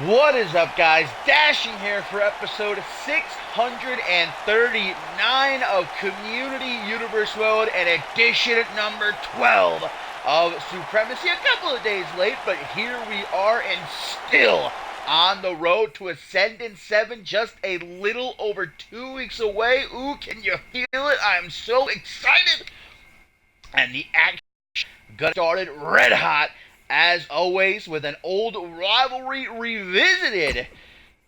What is up, guys? Dashing here for episode 639 of Community Universe Mode and edition number 12 of Supremacy. A couple of days late, but here we are and still on the road to Ascendant 7, just a little over 2 weeks away. Ooh, can you feel it? I'm so excited. And the action got started red hot, as always, with an old rivalry revisited.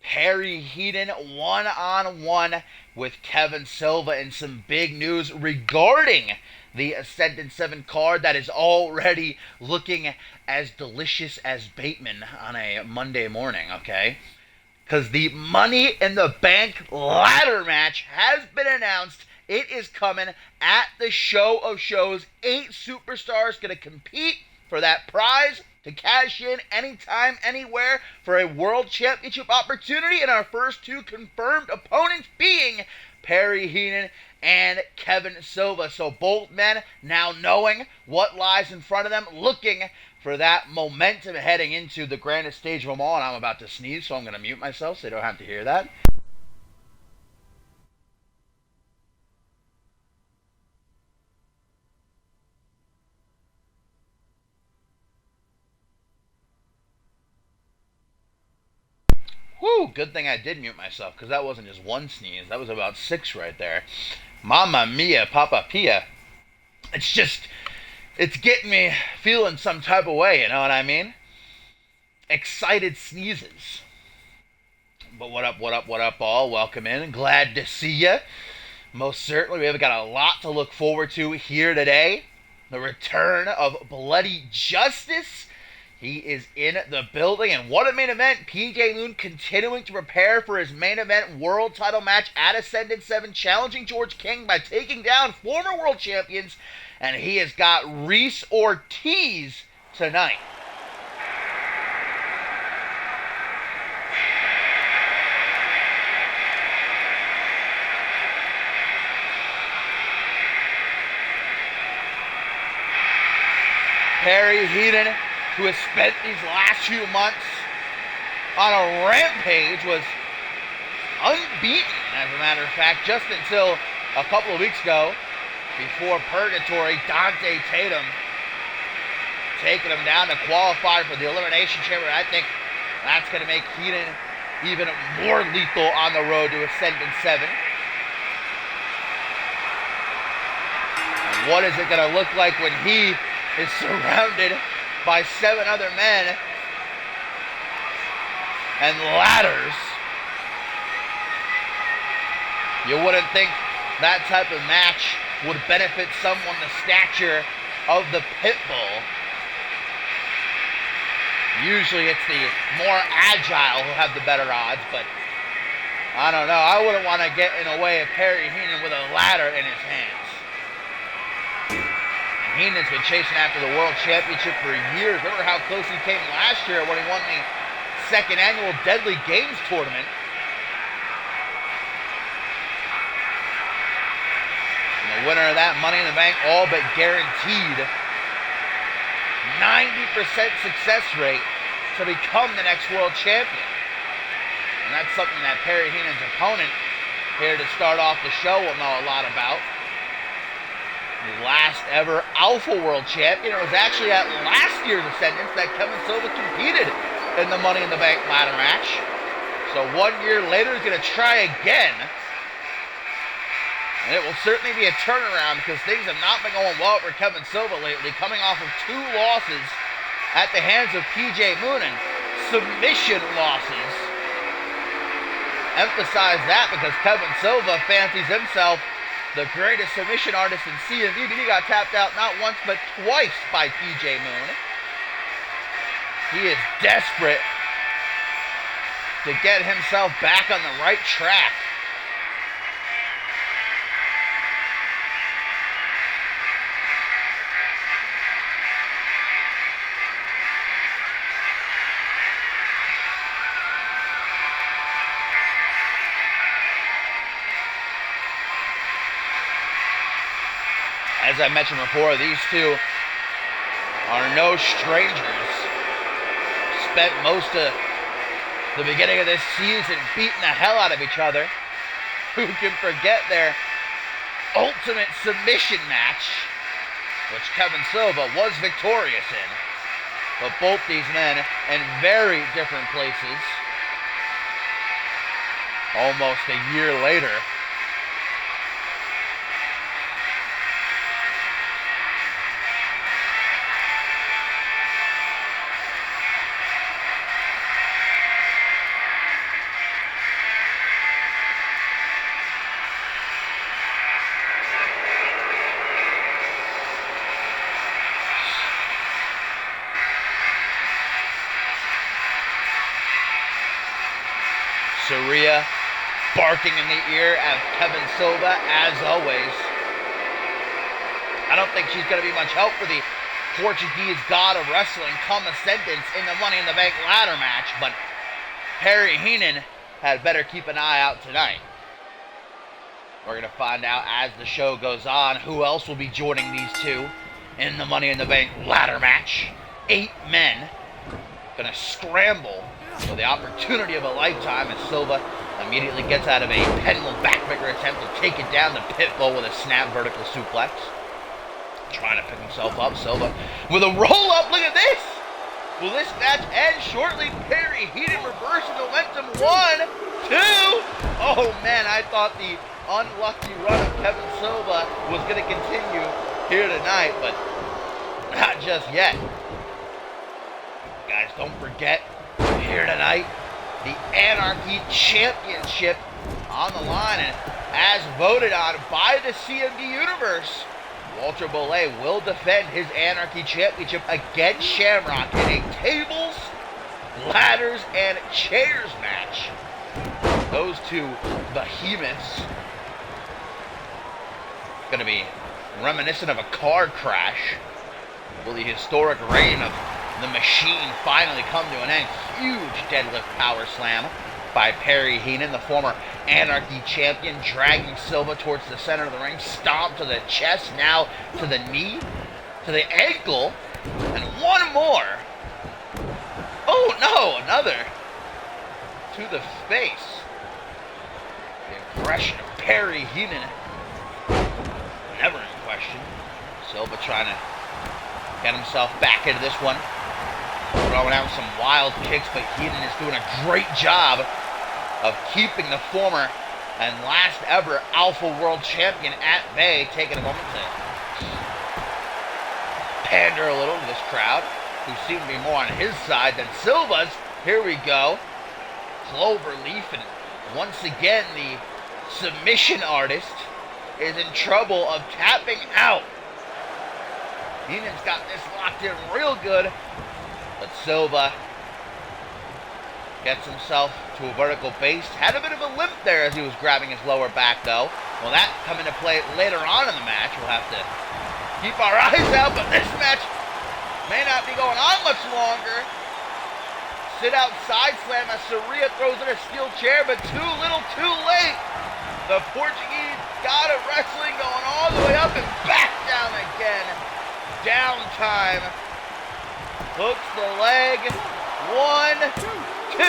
Perry Heaton one-on-one with Kevin Silva, and some big news regarding the Ascendant 7 card that is already looking as delicious as Bateman on a Monday morning, okay? Because the Money in the Bank ladder match has been announced. It is coming at the show of shows. 8 superstars going to compete for that prize to cash in anytime, anywhere for a world championship opportunity. And our first 2 confirmed opponents being Perry Heaton and Kevin Silva. So both men now knowing what lies in front of them, looking for that momentum heading into the grandest stage of them all. And I'm about to sneeze, so I'm going to mute myself so you don't have to hear that. Whew, good thing I did mute myself, because that wasn't just one sneeze. That was about 6 right there. Mamma mia, Papa Pia. It's getting me feeling some type of way, you know what I mean? Excited sneezes. But what up, all? Welcome in. Glad to see you. Most certainly, we've got a lot to look forward to here today. The return of Bloody Justice. He is in the building, and what a main event. PJ Moon continuing to prepare for his main event world title match at Ascendant 7, challenging George King by taking down former world champions, and he has got Reese Ortiz tonight. Perry Heaton, who has spent these last few months on a rampage, was unbeaten, as a matter of fact, just until a couple of weeks ago, before Purgatory, Dante Tatum taking him down to qualify for the Elimination Chamber. I think that's going to make Heaton even more lethal on the road to Ascendant 7. And what is it going to look like when he is surrounded by 7 other men and ladders? You wouldn't think that type of match would benefit someone the stature of the Pitbull. Usually it's the more agile who have the better odds, but I don't know. I wouldn't want to get in the way of Perry Heaton with a ladder in his hands. Heenan's been chasing after the World Championship for years. Remember how close he came last year when he won the 2nd annual Deadly Games tournament. And the winner of that Money in the Bank, all but guaranteed 90% success rate to become the next world champion. And that's something that Perry Heenan's opponent here to start off the show will know a lot about. The last ever Alpha World Champion. It was actually at last year's Ascendance that Kevin Silva competed in the Money in the Bank ladder match. So 1 year later, he's going to try again. And it will certainly be a turnaround, because things have not been going well for Kevin Silva lately, coming off of 2 losses at the hands of PJ Moon, and submission losses. Emphasize that because Kevin Silva fancies himself the greatest submission artist in CMV. He got tapped out not once but twice by PJ Moon. He is desperate to get himself back on the right track. As I mentioned before, these two are no strangers. Spent most of the beginning of this season beating the hell out of each other. Who can forget their ultimate submission match, which Kevin Silva was victorious in. But both these men in very different places. Almost a year later. Sarria barking in the ear of Kevin Silva, as always. I don't think she's going to be much help for the Portuguese god of wrestling come ascendance in the Money in the Bank ladder match, but Perry Heenan had better keep an eye out tonight. We're going to find out as the show goes on who else will be joining these two in the Money in the Bank ladder match. 8 men going to scramble for the opportunity of a lifetime as Silva immediately gets out of a pendulum backbreaker attempt to take it down the pitbull with a snap vertical suplex. Trying to pick himself up, Silva with a roll-up. Look at this! Will this match end shortly? Perry Heenan reversing momentum. 1, 2. Oh man, I thought the unlucky run of Kevin Silva was going to continue here tonight, but not just yet. Guys, don't forget, here tonight, the Anarchy Championship on the line, and as voted on by the CMV Universe, Walter Bollé will defend his Anarchy Championship against Shamrock in a tables, ladders, and chairs match. Those two behemoths going to be reminiscent of a car crash. Will the historic reign of the Machine finally come to an end? Huge deadlift power slam by Perry Heenan, the former Anarchy champion, dragging Silva towards the center of the ring. Stomp to the chest, now to the knee, to the ankle, and one more. Oh no, another to the face. The aggression of Perry Heenan never in question. Silva trying to get himself back into this one. Throwing out some wild kicks, but Heenan is doing a great job of keeping the former and last ever Alpha World Champion at bay. Taking a moment to pander a little to this crowd, who seem to be more on his side than Silva's. Here we go. Cloverleaf, and once again the submission artist is in trouble of tapping out. Heenan's got this locked in real good, but Silva gets himself to a vertical base. Had a bit of a limp there as he was grabbing his lower back, though. Will that come into play later on in the match? We'll have to keep our eyes out, but this match may not be going on much longer. Sit out side slam as Sarria throws in a steel chair, but too little too late. The Portuguese god of wrestling going all the way up and back down again. Downtime. Hooks the leg. 1, 2,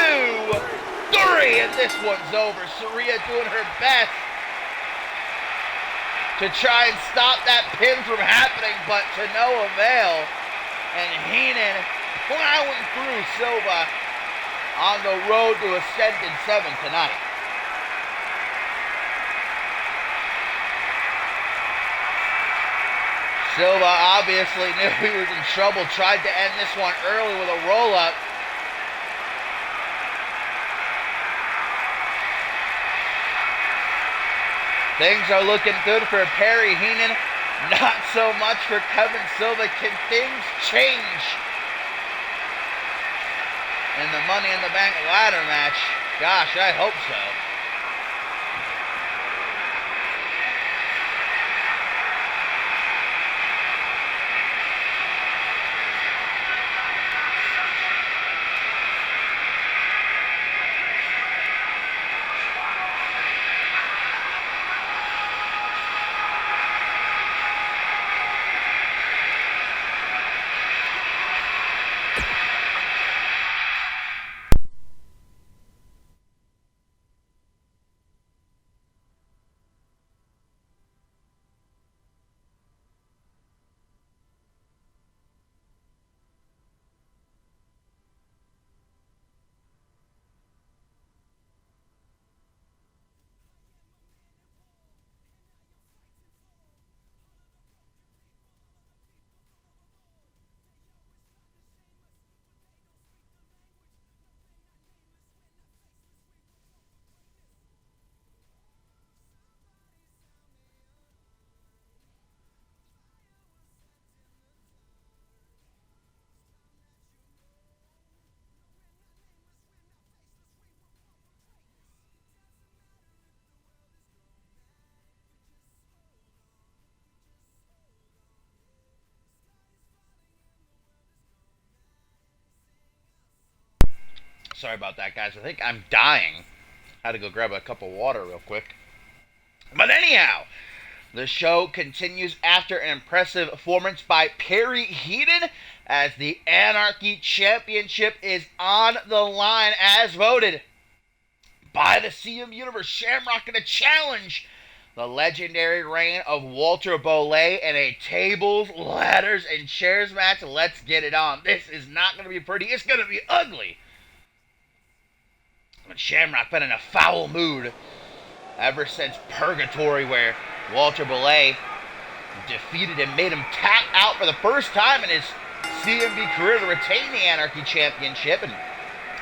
3, and this one's over. Sarria doing her best to try and stop that pin from happening, but to no avail. And Heenan plowing through Silva on the road to Ascendant 7 tonight. Silva obviously knew he was in trouble, tried to end this one early with a roll-up. Things are looking good for Perry Heenan, not so much for Kevin Silva. Can things change in the Money in the Bank ladder match? Gosh, I hope so. Sorry about that, guys. I think I'm dying. Had to go grab a cup of water real quick. But anyhow, the show continues after an impressive performance by Perry Heaton as the Anarchy Championship is on the line as voted by the CM Universe. Shamrock going to challenge the legendary reign of Walter Bollet in a tables, ladders, and chairs match. Let's get it on. This is not going to be pretty. It's going to be ugly. But Shamrock been in a foul mood ever since Purgatory, where Walter Bollet defeated him, made him tap out for the first time in his CMV career to retain the Anarchy Championship. And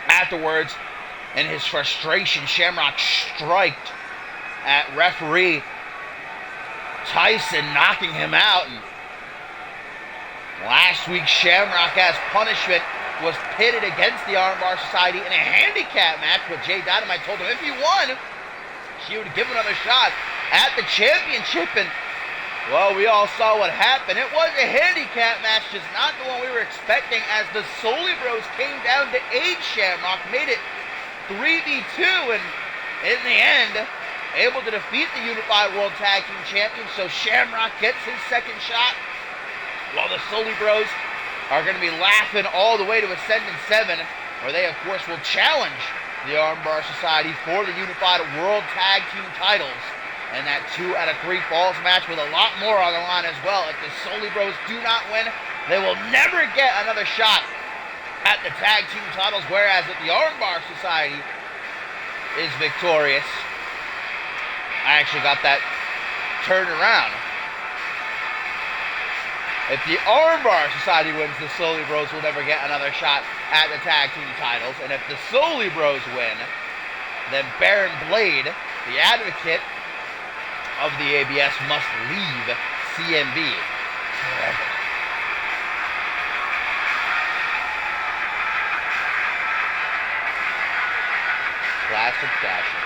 afterwards, in his frustration, Shamrock striked at referee Tyson, knocking him out. And last week, Shamrock, as punishment, was pitted against the Armbar Society in a handicap match, but Jay Dynamite told him if he won, she would give another shot at the championship. And, well, we all saw what happened. It was a handicap match, just not the one we were expecting, as the Soli Bros came down to aid Shamrock, made it 3v2, and in the end, able to defeat the Unified World Tag Team Champions. So Shamrock gets his second shot, while the Soli Bros are going to be laughing all the way to Ascendant 7, where they, of course, will challenge the Armbar Society for the Unified World Tag Team titles. And that 2 out of 3 falls match with a lot more on the line as well. If the Soli Bros do not win, they will never get another shot at the tag team titles, whereas if the Armbar Society is victorious, I actually got that turned around. If the Armbar Society wins, the Soli Bros will never get another shot at the tag team titles. And if the Soli Bros win, then Baron Blade, the advocate of the ABS, must leave CMV forever. Classic fashion.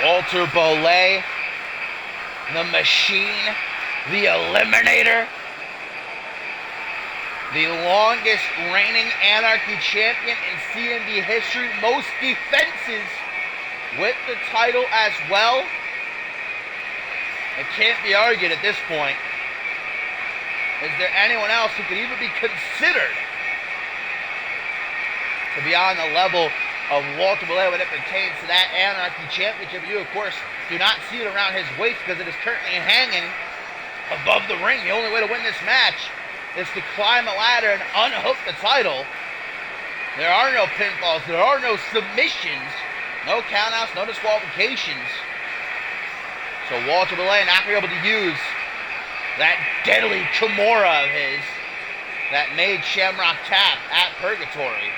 Walter Bollet, the Machine, the Eliminator, the longest reigning Anarchy champion in CMV history, most defenses with the title as well. It can't be argued at this point. Is there anyone else who could even be considered to be on the level of Walter Bollet when it pertains to that Anarchy Championship? You, of course, do not see it around his waist because it is currently hanging above the ring. The only way to win this match is to climb a ladder and unhook the title. There are no pinfalls. There are no submissions. No countouts, no disqualifications. So Walter Bollet not going to be able to use that deadly Kimura of his that made Shamrock tap at Purgatory.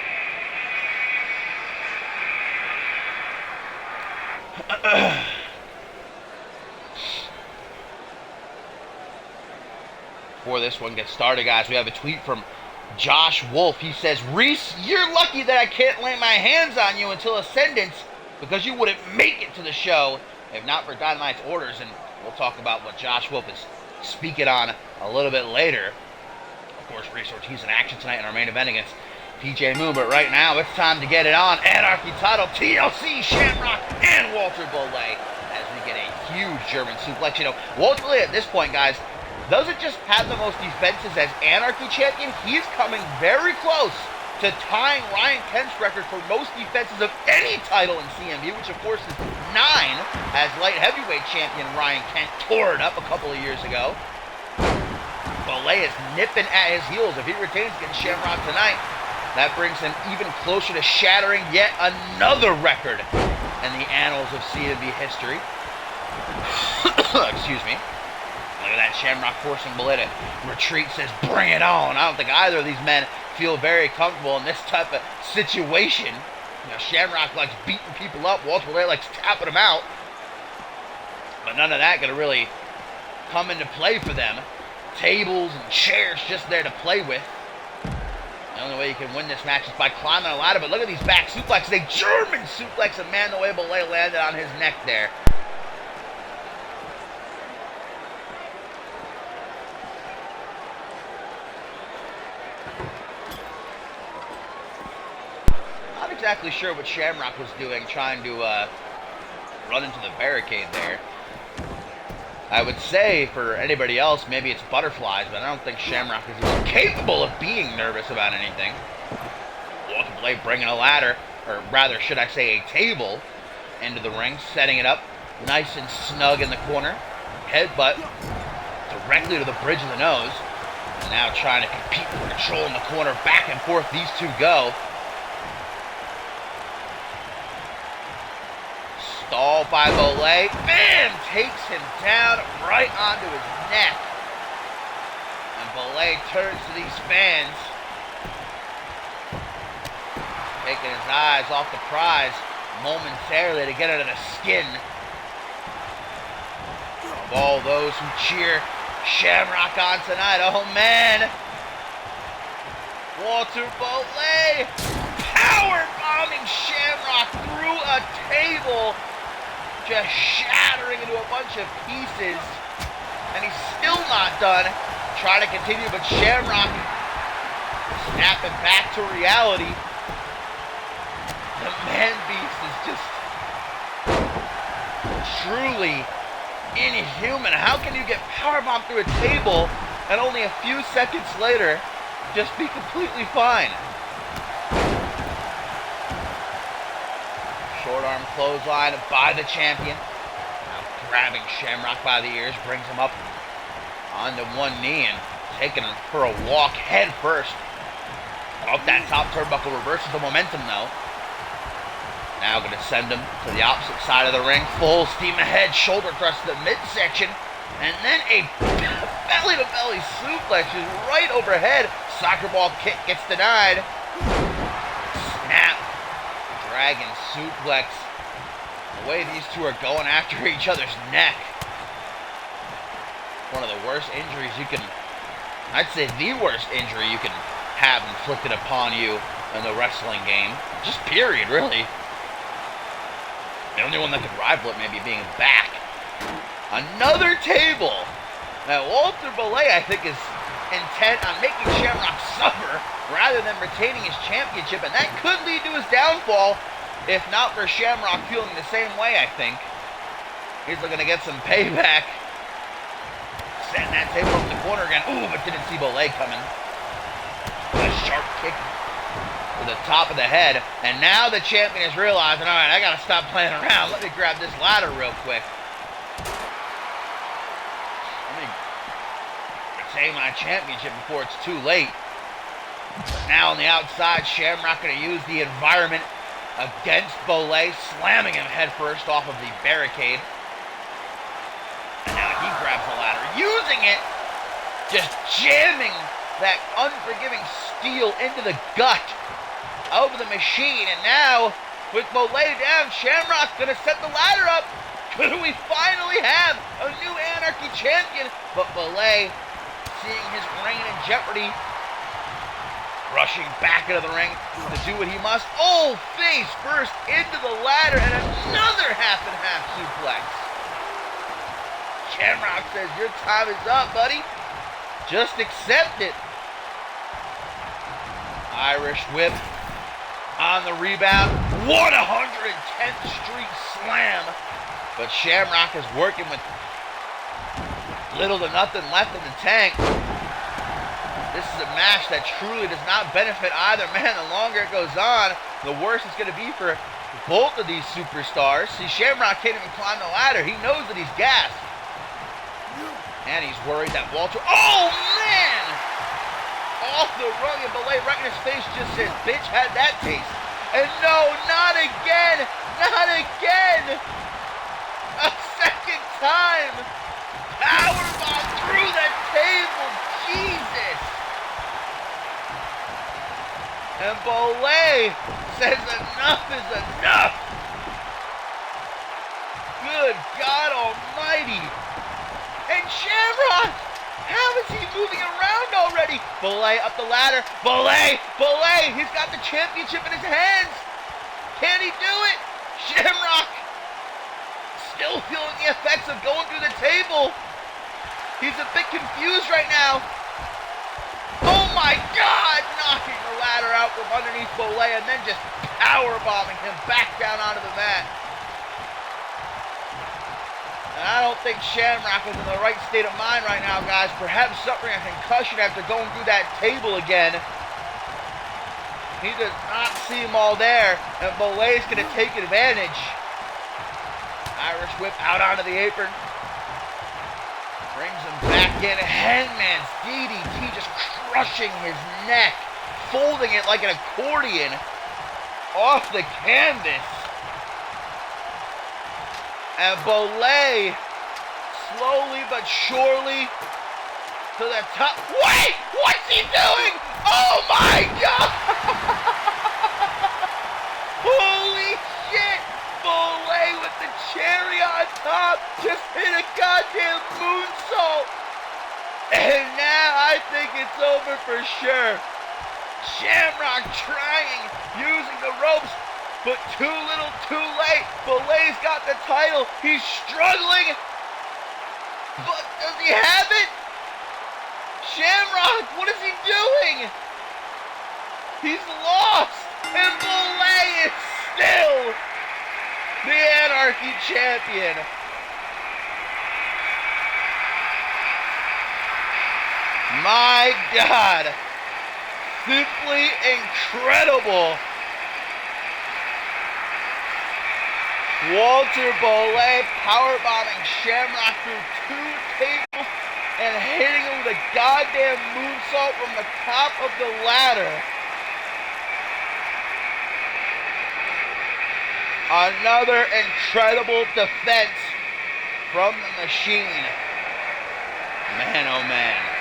Before this one gets started, guys, we have a tweet from Josh Wolf. He says, Reese, you're lucky that I can't lay my hands on you until Ascendance, because you wouldn't make it to the show if not for Dynamite's orders. And we'll talk about what Josh Wolf is speaking on a little bit later. Of course, Reese Ortiz in action tonight in our main event against PJ Moon, but right now it's time to get it on. Anarchy title, TLC, Shamrock, and Walter Bollet as we get a huge German suplex. You know, Walter Bollet at this point, guys, doesn't just have the most defenses as Anarchy champion, he's coming very close to tying Ryan Kent's record for most defenses of any title in CMV, which of course is 9, as light heavyweight champion Ryan Kent tore it up a couple of years ago. Bollet is nipping at his heels. If he retains against Shamrock tonight, that brings him even closer to shattering yet another record in the annals of CMV history. Excuse me. Look at that, Shamrock forcing Bollet to retreat, says, bring it on. I don't think either of these men feel very comfortable in this type of situation. You know, Shamrock likes beating people up. Walter Bollet likes tapping them out. But none of that going to really come into play for them. Tables and chairs just there to play with. The only way you can win this match is by climbing a ladder, but look at these back suplexes. A German suplex, and man, the way Belay landed on his neck there. Not exactly sure what Shamrock was doing, trying to run into the barricade there. I would say for anybody else, maybe it's butterflies, but I don't think Shamrock is even capable of being nervous about anything. Walter Blade bringing a ladder, or rather, should I say a table, into the ring, setting it up nice and snug in the corner. Headbutt directly to the bridge of the nose. And now trying to compete for control in the corner. Back and forth these two go. Stall by Belay. Bam! Takes him down right onto his neck. And Belay turns to these fans, taking his eyes off the prize momentarily to get under the skin of all those who cheer Shamrock on tonight. Oh man! Walter Belay power bombing Shamrock through a table, just shattering into a bunch of pieces, and he's still not done. Trying to continue, but Shamrock snapping back to reality. The man beast is just truly inhuman. How can you get powerbombed through a table and only a few seconds later just be completely fine? Short arm clothesline by the champion. Now grabbing Shamrock by the ears, brings him up onto one knee and taking him for a walk head first. Off that top turnbuckle, reverses the momentum though. Now going to send him to the opposite side of the ring. Full steam ahead, shoulder thrust to the midsection. And then a belly-to-belly suplex is right overhead. Soccer ball kick gets denied. Snap. Dragon suplex. The way these two are going after each other's neck. One of the worst injuries you can, I'd say the worst injury you can have inflicted upon you in the wrestling game. Just period, really. The only one that could rival it maybe being back. Another table. Now, Walter Belay, I think, is intent on making Shamrock suffer rather than retaining his championship, and that could lead to his downfall, if not for Shamrock feeling the same way, I think. He's looking to get some payback. Setting that table up in the corner again. Ooh, but didn't see Belay coming. A sharp kick to the top of the head. And now the champion is realizing, all right, I got to stop playing around. Let me grab this ladder real quick. Let me retain my championship before it's too late. But now on the outside, Shamrock going to use the environment against Belay, slamming him headfirst off of the barricade. And now he grabs the ladder, using it, just jamming that unforgiving steel into the gut of the machine. And now, with Belay down, Shamrock's going to set the ladder up. Could we finally have a new Anarchy champion? But Belay, seeing his reign in jeopardy, rushing back into the ring to do what he must. Oh, face first into the ladder, and another half-and-half suplex. Shamrock says, your time is up, buddy. Just accept it. Irish whip on the rebound. 110th Street Slam. But Shamrock is working with little to nothing left in the tank. This is a match that truly does not benefit either man. The longer it goes on, the worse it's going to be for both of these superstars. See, Shamrock can't even climb the ladder. He knows that he's gassed. And he's worried that Walter... Oh, man! Off the rung, and Belay right in his face just said, bitch, had that taste. And no, not again! Not again! A second time! Powerbomb through the table! Jesus! And Belay says enough is enough! Good God Almighty! And Shamrock! How is he moving around already? Bolay up the ladder. Bolay! He's got the championship in his hands. Can he do it? Shamrock still feeling the effects of going through the table. He's a bit confused right now. Oh my God! Knocking the ladder out from underneath Bolay and then just powerbombing him back down onto the mat. And I don't think Shamrock is in the right state of mind right now, guys. Perhaps suffering a concussion after going through that table again. He does not see them all there, and Bolay's going to take advantage. Irish whip out onto the apron. Brings him back in. Hangman's DDT just crushing his neck, folding it like an accordion off the canvas. And Bolay, slowly but surely, to the top. Wait! What's he doing? Oh my God! Holy shit! Bolay with the cherry on top just hit a goddamn moonsault. And now I think it's over for sure. Shamrock trying, using the ropes, but too little, too late. Bolay's got the title. He's struggling. But does he have it? Shamrock, what is he doing? He's lost. And Bolay is still the Anarchy champion. My God. Simply incredible. Walter Bolay powerbombing Shamrock through 2 tables and hitting him with a goddamn moonsault from the top of the ladder. Another incredible defense from the Machine. Man, oh man.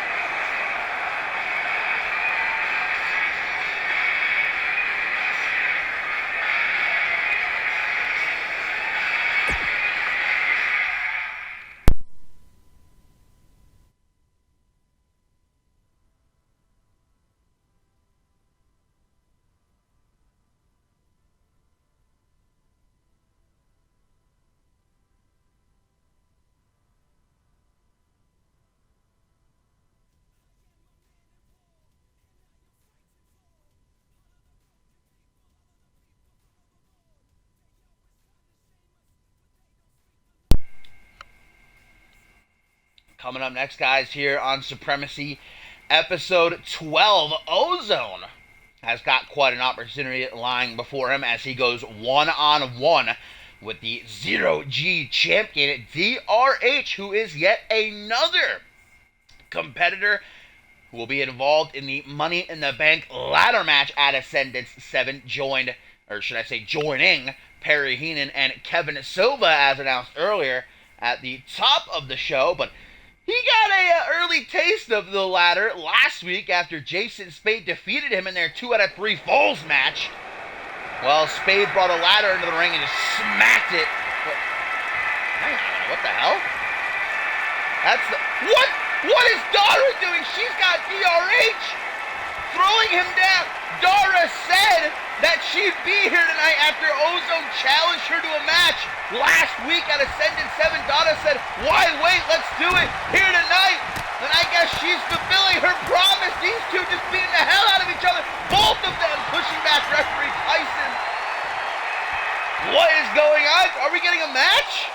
Coming up next, guys, here on Supremacy, episode 12, Ozone has got quite an opportunity lying before him as he goes one-on-one with the Zero-G champion, DRH, who is yet another competitor who will be involved in the Money in the Bank ladder match at Ascendance 7, joining Perry Heenan and Kevin Silva, as announced earlier, at the top of the show. But he got an early taste of the ladder last week after Jason Spade defeated him in their 2 out of 3 falls match. Well, Spade brought a ladder into the ring and just smacked it. Hang on, what the hell? That's the... What is Dara doing? She's got DRH throwing him down. Dara said that she'd be here tonight after Ozone challenged her to a match last week at Ascendant 7. Dara said, why wait? Let's do it here tonight. And I guess she's fulfilling her promise. These two just beating the hell out of each other. Both of them pushing back referee Tyson. What is going on? Are we getting a match?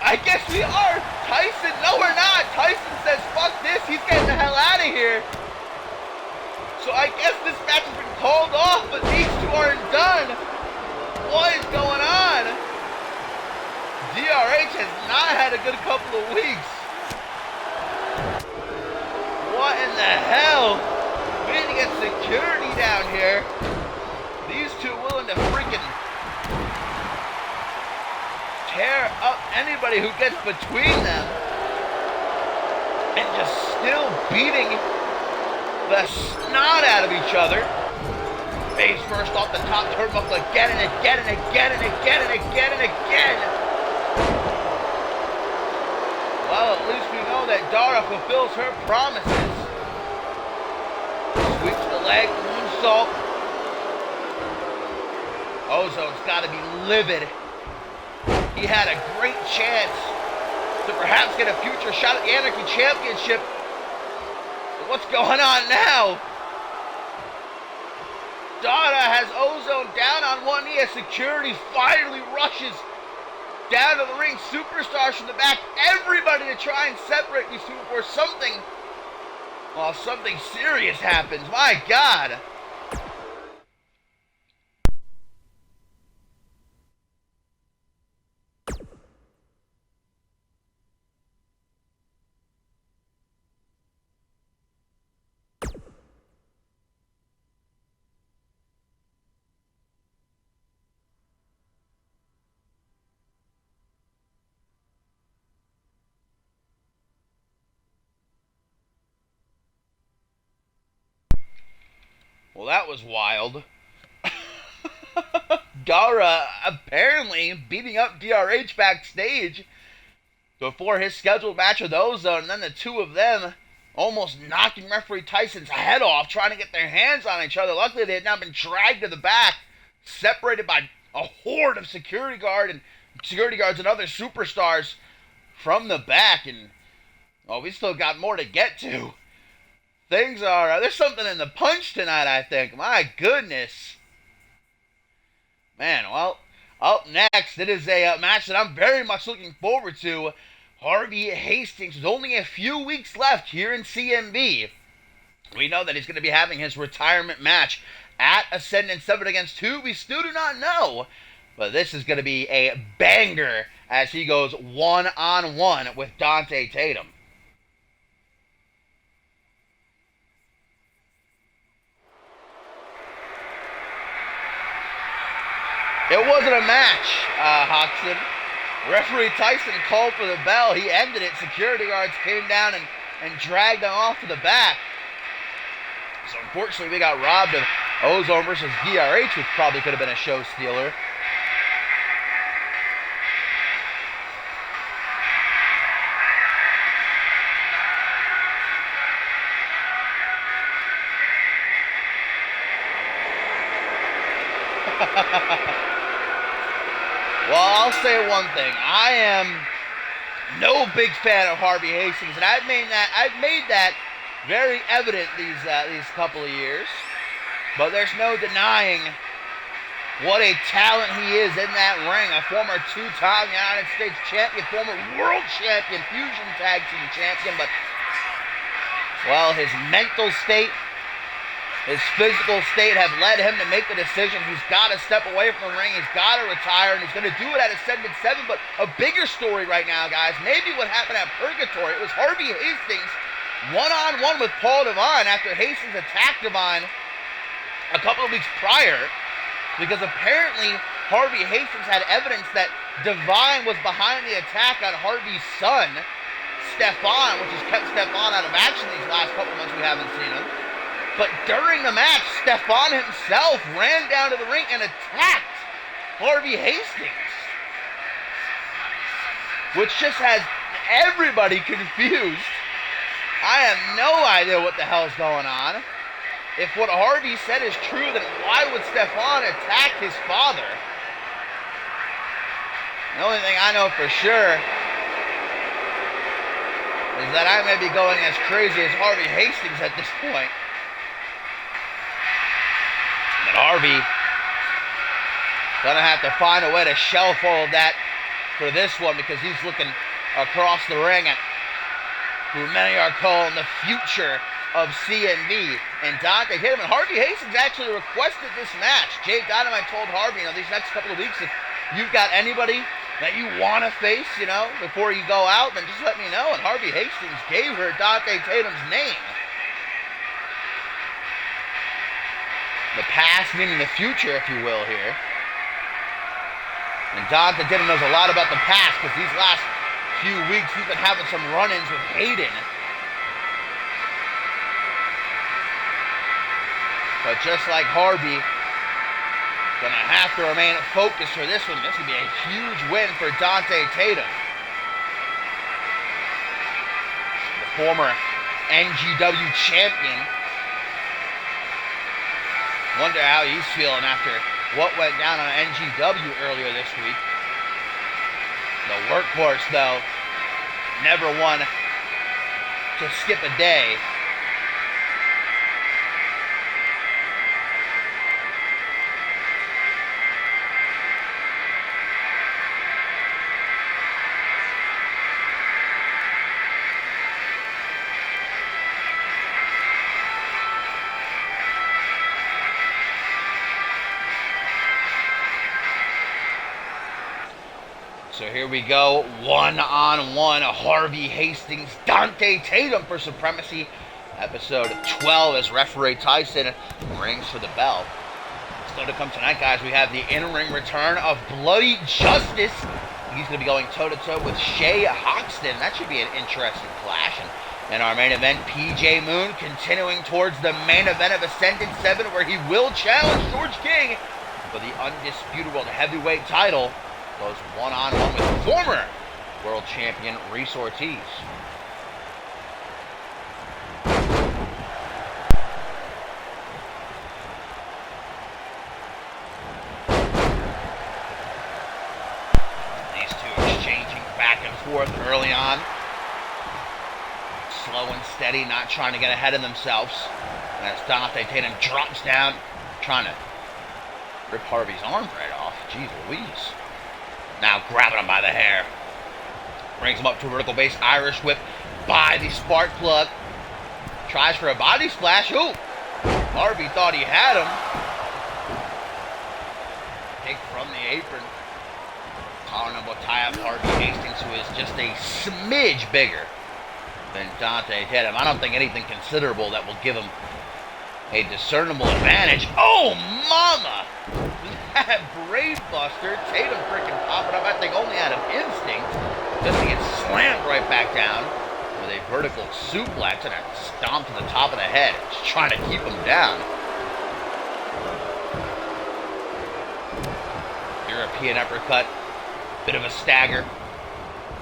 I guess we are. Tyson, no we're not. Tyson says, fuck this. He's getting the hell out of here. So I guess this match has been called off, but these two aren't done. What is going on? DRH has not had a good couple of weeks. What in the hell? We need to get security down here. These two willing to freaking tear up anybody who gets between them. And just still beating the snot out of each other. Face first off the top turnbuckle again and again and again and again and again and again. Well, at least we know that that Dara fulfills her promises. Sweeps the leg, moonsault. Ozone's got to be livid. He had a great chance to perhaps get a future shot at the Anarchy Championship. But what's going on now? Dara has Ozone down on one knee as security finally rushes down to the ring. Superstars from the back, everybody to try and separate these two before something serious happens. My God. Well, that was wild. Dara apparently beating up DRH backstage before his scheduled match with Ozone, and then the two of them almost knocking referee Tyson's head off, trying to get their hands on each other. Luckily, they had now been dragged to the back, separated by a horde of security guards and other superstars from the back, and we still got more to get to. Things are, there's something in the punch tonight, I think. My goodness. Man, well, up next, it is a match that I'm very much looking forward to. Harvey Hastings with only a few weeks left here in CMV. We know that he's going to be having his retirement match at Ascendant 7 against who we still do not know. But this is going to be a banger as he goes one-on-one with Dante Tatum. It wasn't a match, Hodgson. Referee Tyson called for the bell. He ended it. Security guards came down and dragged him off to the back. So unfortunately, we got robbed of Ozone versus DRH, which probably could have been a show stealer. Well, I'll say one thing. I am no big fan of Harvey Hastings, and I've made that very evident these couple of years. But there's no denying what a talent he is in that ring. A former two-time United States champion, former world champion, Fusion Tag Team champion. But, well, his mental state, his physical state have led him to make the decision. He's got to step away from the ring. He's got to retire, and he's going to do it at Ascendant 7. But a bigger story right now, guys, maybe what happened at Purgatory. It was Harvey Hastings one-on-one with Paul Devine after Hastings attacked Devine a couple of weeks prior, because apparently Harvey Hastings had evidence that Devine was behind the attack on Harvey's son, Stefan, which has kept Stefan out of action these last couple of months. We haven't seen him. But during the match, Stefan himself ran down to the ring and attacked Harvey Hastings, which just has everybody confused. I have no idea what the hell's going on. If what Harvey said is true, then why would Stefan attack his father? The only thing I know for sure is that I may be going as crazy as Harvey Hastings at this point. But Harvey gonna have to find a way to shelf all of that for this one, because he's looking across the ring at who many are calling the future of CMV and Dante Tatum. And Harvey Hastings actually requested this match. Jay Dynamite told Harvey, these next couple of weeks, if you've got anybody that you want to face, before you go out, then just let me know. And Harvey Hastings gave her Dante Tatum's name. The past meaning the future, if you will, here. And Dante Tatum knows a lot about the past, because these last few weeks he's been having some run-ins with Hayden. But just like Harvey, gonna have to remain focused for this one. This could be a huge win for Dante Tatum. former NGW champion. Wonder how he's feeling after what went down on NGW earlier this week. The workhorse, though, never one to skip a day. So here we go, one-on-one, Harvey Hastings, Dante Tatum for Supremacy, episode 12, as referee Tyson rings for the bell. Still to come tonight, guys, we have the in-ring return of Bloody Justice. He's going to be going toe-to-toe with Shay Hoxton. That should be an interesting clash. And our main event, PJ Moon, continuing towards the main event of Ascendant 7, where he will challenge George King for the undisputed world heavyweight title. Goes one-on-one with former world champion Reese Ortiz. These two exchanging back and forth early on. Slow and steady, not trying to get ahead of themselves. And as Dante Tatum drops down, trying to rip Harvey's arm right off. Jeez Louise. Now grabbing him by the hair. Brings him up to a vertical base. Irish whip by the spark plug. Tries for a body splash. Ooh. Harvey thought he had him. Kick from the apron. Collar will tie up Harvey Hastings, who is just a smidge bigger than Dante Tatum. I don't think anything considerable that will give him a discernible advantage. Oh, mama! That brain buster. Tatum freaking popping up, I think only out of instinct, just to get slammed right back down with a vertical suplex and a stomp to the top of the head, just trying to keep him down. European uppercut, bit of a stagger,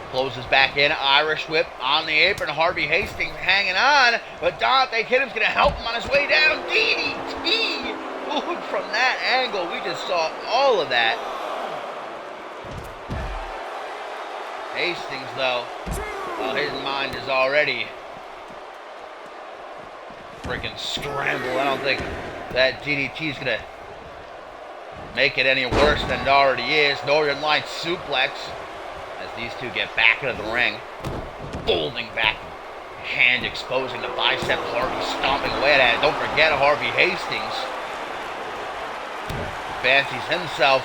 closes back in, Irish whip on the apron. Harvey Hastings hanging on, but Dante Tatum's going to help him on his way down. DDT! Ooh, from that angle, we just saw all of that. Hastings, though, well, his mind is already freaking scrambled. I don't think that DDT is going to make it any worse than it already is. Northern Light suplex as these two get back into the ring. Folding back, hand exposing the bicep. Harvey stomping away at it. Don't forget Harvey Hastings fancies himself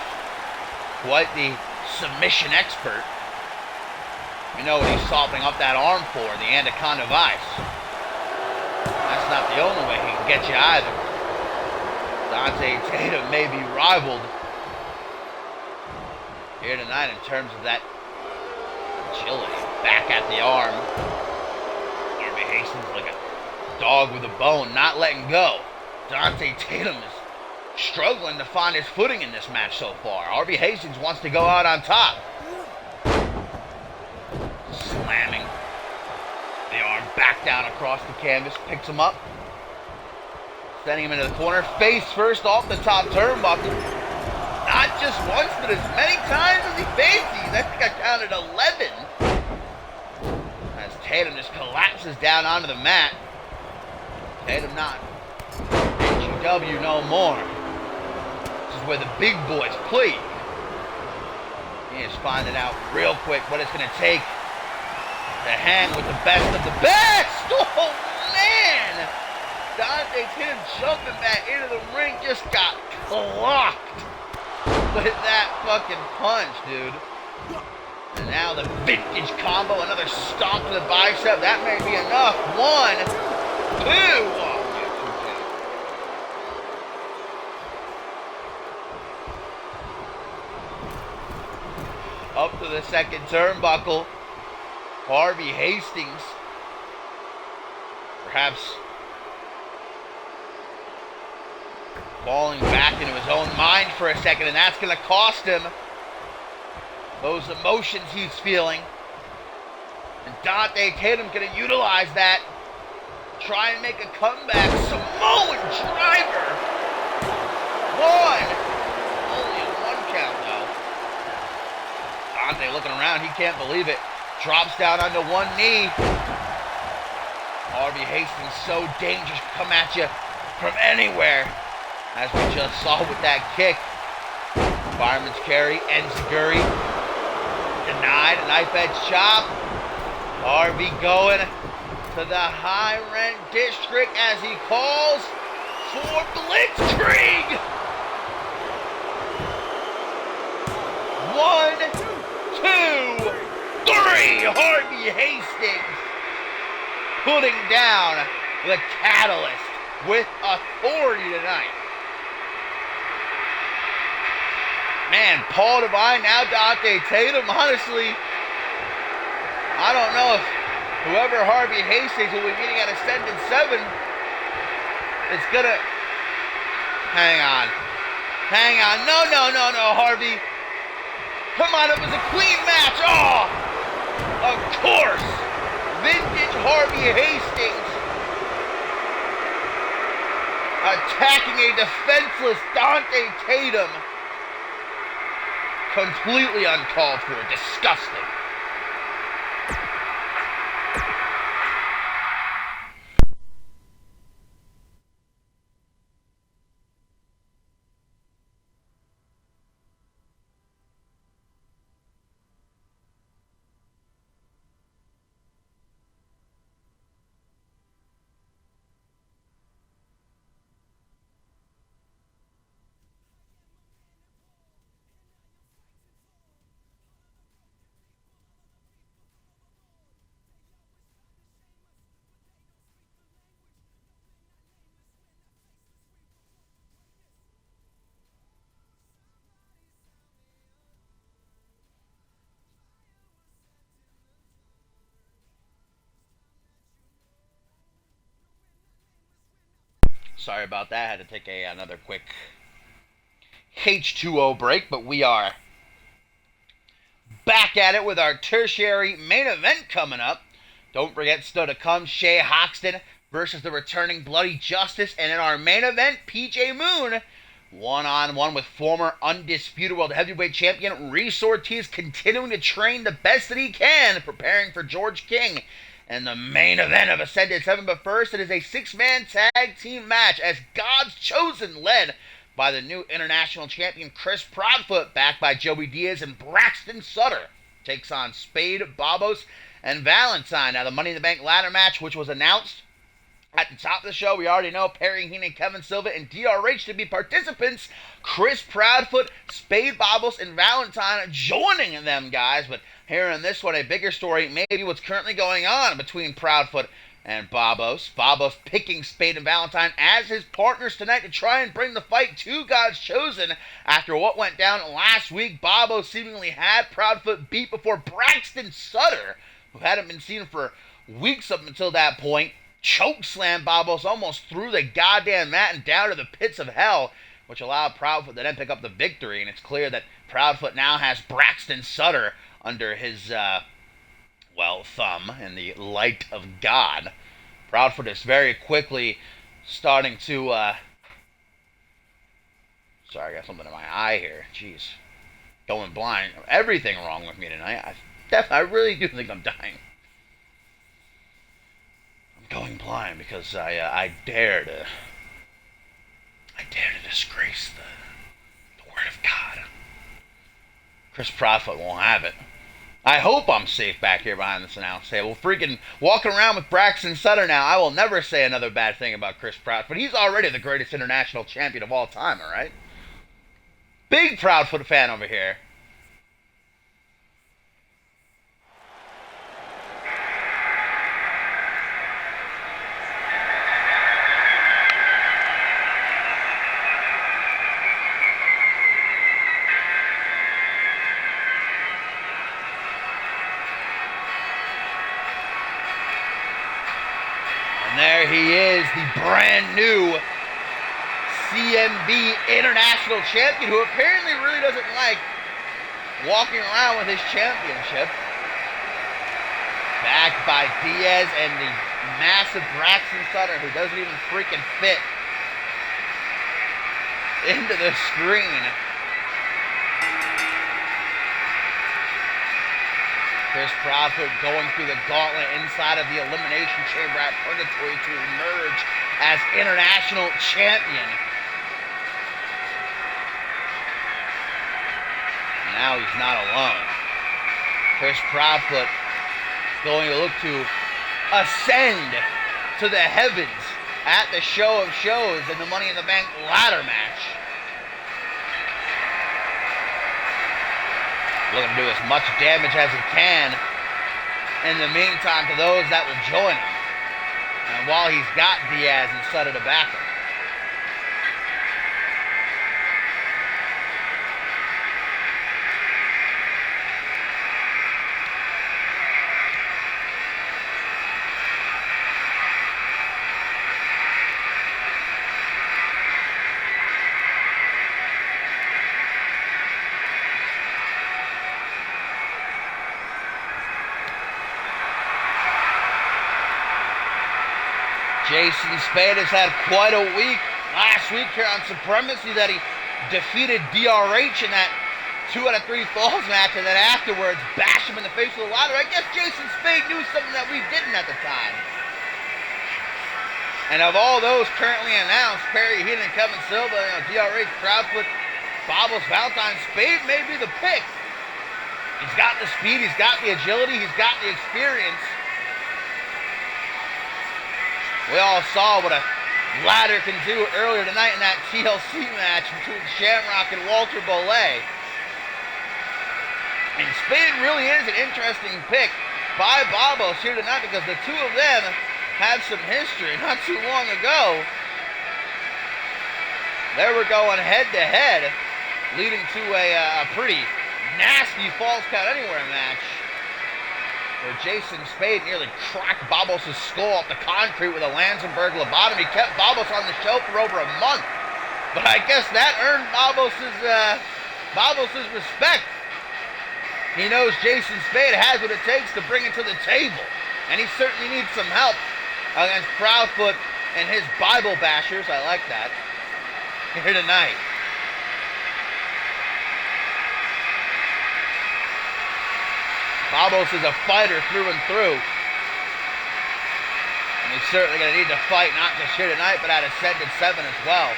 quite the submission expert. You know what he's softening up that arm for, the Anaconda Vice. That's not the only way he can get you either. Dante Tatum may be rivaled here tonight in terms of that agility. Back at the arm. Harvey Hastings like a dog with a bone, not letting go. Dante Tatum is struggling to find his footing in this match so far. Harvey Hastings wants to go out on top. Slamming the arm back down across the canvas, picks him up, sending him into the corner, face first off the top turnbuckle. Not just once, but as many times as he fancies. I think I counted 11. As Tatum just collapses down onto the mat. Tatum not NGW no more. This is where the big boys play. He is finding out real quick what it's going to take to hang with the best of the best. Oh, man. Dante Tatum jumping back into the ring just got clocked with that fucking punch, dude. And now the vintage combo, another stomp to the bicep. That may be enough. 1, 2. Oh, up to the second turnbuckle. Harvey Hastings, perhaps falling back into his own mind for a second, and that's going to cost him those emotions he's feeling And Dante Tatum going to utilize that. Try and make a comeback. Samoan driver. One. Only a one count, though. Dante looking around. He can't believe it. Drops down onto one knee. Harvey Hastings so dangerous. Come at you from anywhere. As we just saw with that kick. Fireman's carry. Enziguri. Denied. A knife edge chop. Harvey going to the high rent district as he calls for Blitzkrieg. 1, 2, 3. Harvey Hastings putting down the Catalyst with authority tonight. Man, Paul Devine, now Dante Tatum. Honestly, I don't know if whoever Harvey Hastings will be meeting at Ascendant 7 is gonna... Hang on. No, Harvey. Come on, it was a clean match. Oh, of course. Vintage Harvey Hastings attacking a defenseless Dante Tatum. Completely uncalled for. Disgusting. Sorry about that. I had to take another quick H2O break, but we are back at it with our tertiary main event coming up. Don't forget still to come, Shay Hoxton versus the returning Bloody Justice. And in our main event, PJ Moon, one-on-one with former undisputed world heavyweight champion Reese Ortiz, continuing to train the best that he can, preparing for George King. And the main event of Ascended 7, but first, it is a 6-man tag team match as God's Chosen, led by the new international champion Chris Proudfoot, backed by Joey Diaz and Braxton Sutter, takes on Spade, Babos, and Valentine. Now, the Money in the Bank ladder match, which was announced at the top of the show, we already know Perry Heenan, Kevin Silva, and DRH to be participants. Chris Proudfoot, Spade, Babos, and Valentine joining them, guys. But here in this one, a bigger story, maybe what's currently going on between Proudfoot and Babos. Babos picking Spade and Valentine as his partners tonight to try and bring the fight to God's Chosen. After what went down last week, Babos seemingly had Proudfoot beat before Braxton Sutter, who hadn't been seen for weeks up until that point, chokeslammed Babos almost through the goddamn mat and down to the pits of hell, which allowed Proudfoot to then pick up the victory. And it's clear that Proudfoot now has Braxton Sutter under his, thumb in the light of God. Proudfoot is very quickly starting to, sorry, I got something in my eye here. Jeez. Going blind. Everything wrong with me tonight. I really do think I'm dying. I'm going blind because I dare to disgrace the Word of God. Chris Proudfoot won't have it. I hope I'm safe back here behind this announce table. Freaking walking around with Braxton Sutter now. I will never say another bad thing about Chris Proudfoot. He's already the greatest international champion of all time, alright? Big Proudfoot fan over here. There he is, the brand new CMV International Champion, who apparently really doesn't like walking around with his championship. Backed by Diaz and the massive Braxton Sutter, who doesn't even freaking fit into the screen. Chris Crawford going through the gauntlet inside of the Elimination Chamber at Purgatory to emerge as International Champion. Now he's not alone. Chris Crawford going to look to ascend to the heavens at the Show of Shows in the Money in the Bank ladder match. Looking to do as much damage as he can in the meantime to those that will join him. And while he's got Diaz and Sutter to back him. Jason Spade has had quite a week last week here on Supremacy that he defeated DRH in that 2 out of 3 falls match and then afterwards bashed him in the face with a ladder. I guess Jason Spade knew something that we didn't at the time. And of all those currently announced, Perry Heenan and Kevin Silva, DRH, Proudfoot, Bobbles, Valentine, Spade may be the pick. He's got the speed, he's got the agility, he's got the experience. We all saw what a ladder can do earlier tonight in that TLC match between Shamrock and Walter Bollé. And Spade really is an interesting pick by Bobos here tonight because the two of them have some history. Not too long ago, they were going head-to-head, leading to a pretty nasty Falls Count Anywhere match, where Jason Spade nearly cracked Bobos' skull off the concrete with a Lansenberg lobotomy. Kept Bobos on the show for over a month. But I guess that earned Bobos' respect. He knows Jason Spade has what it takes to bring it to the table. And he certainly needs some help against Proudfoot and his Bible bashers. I like that. Here tonight. Bobos is a fighter through and through. And he's certainly going to need to fight not just here tonight, but at Ascended 7 as well.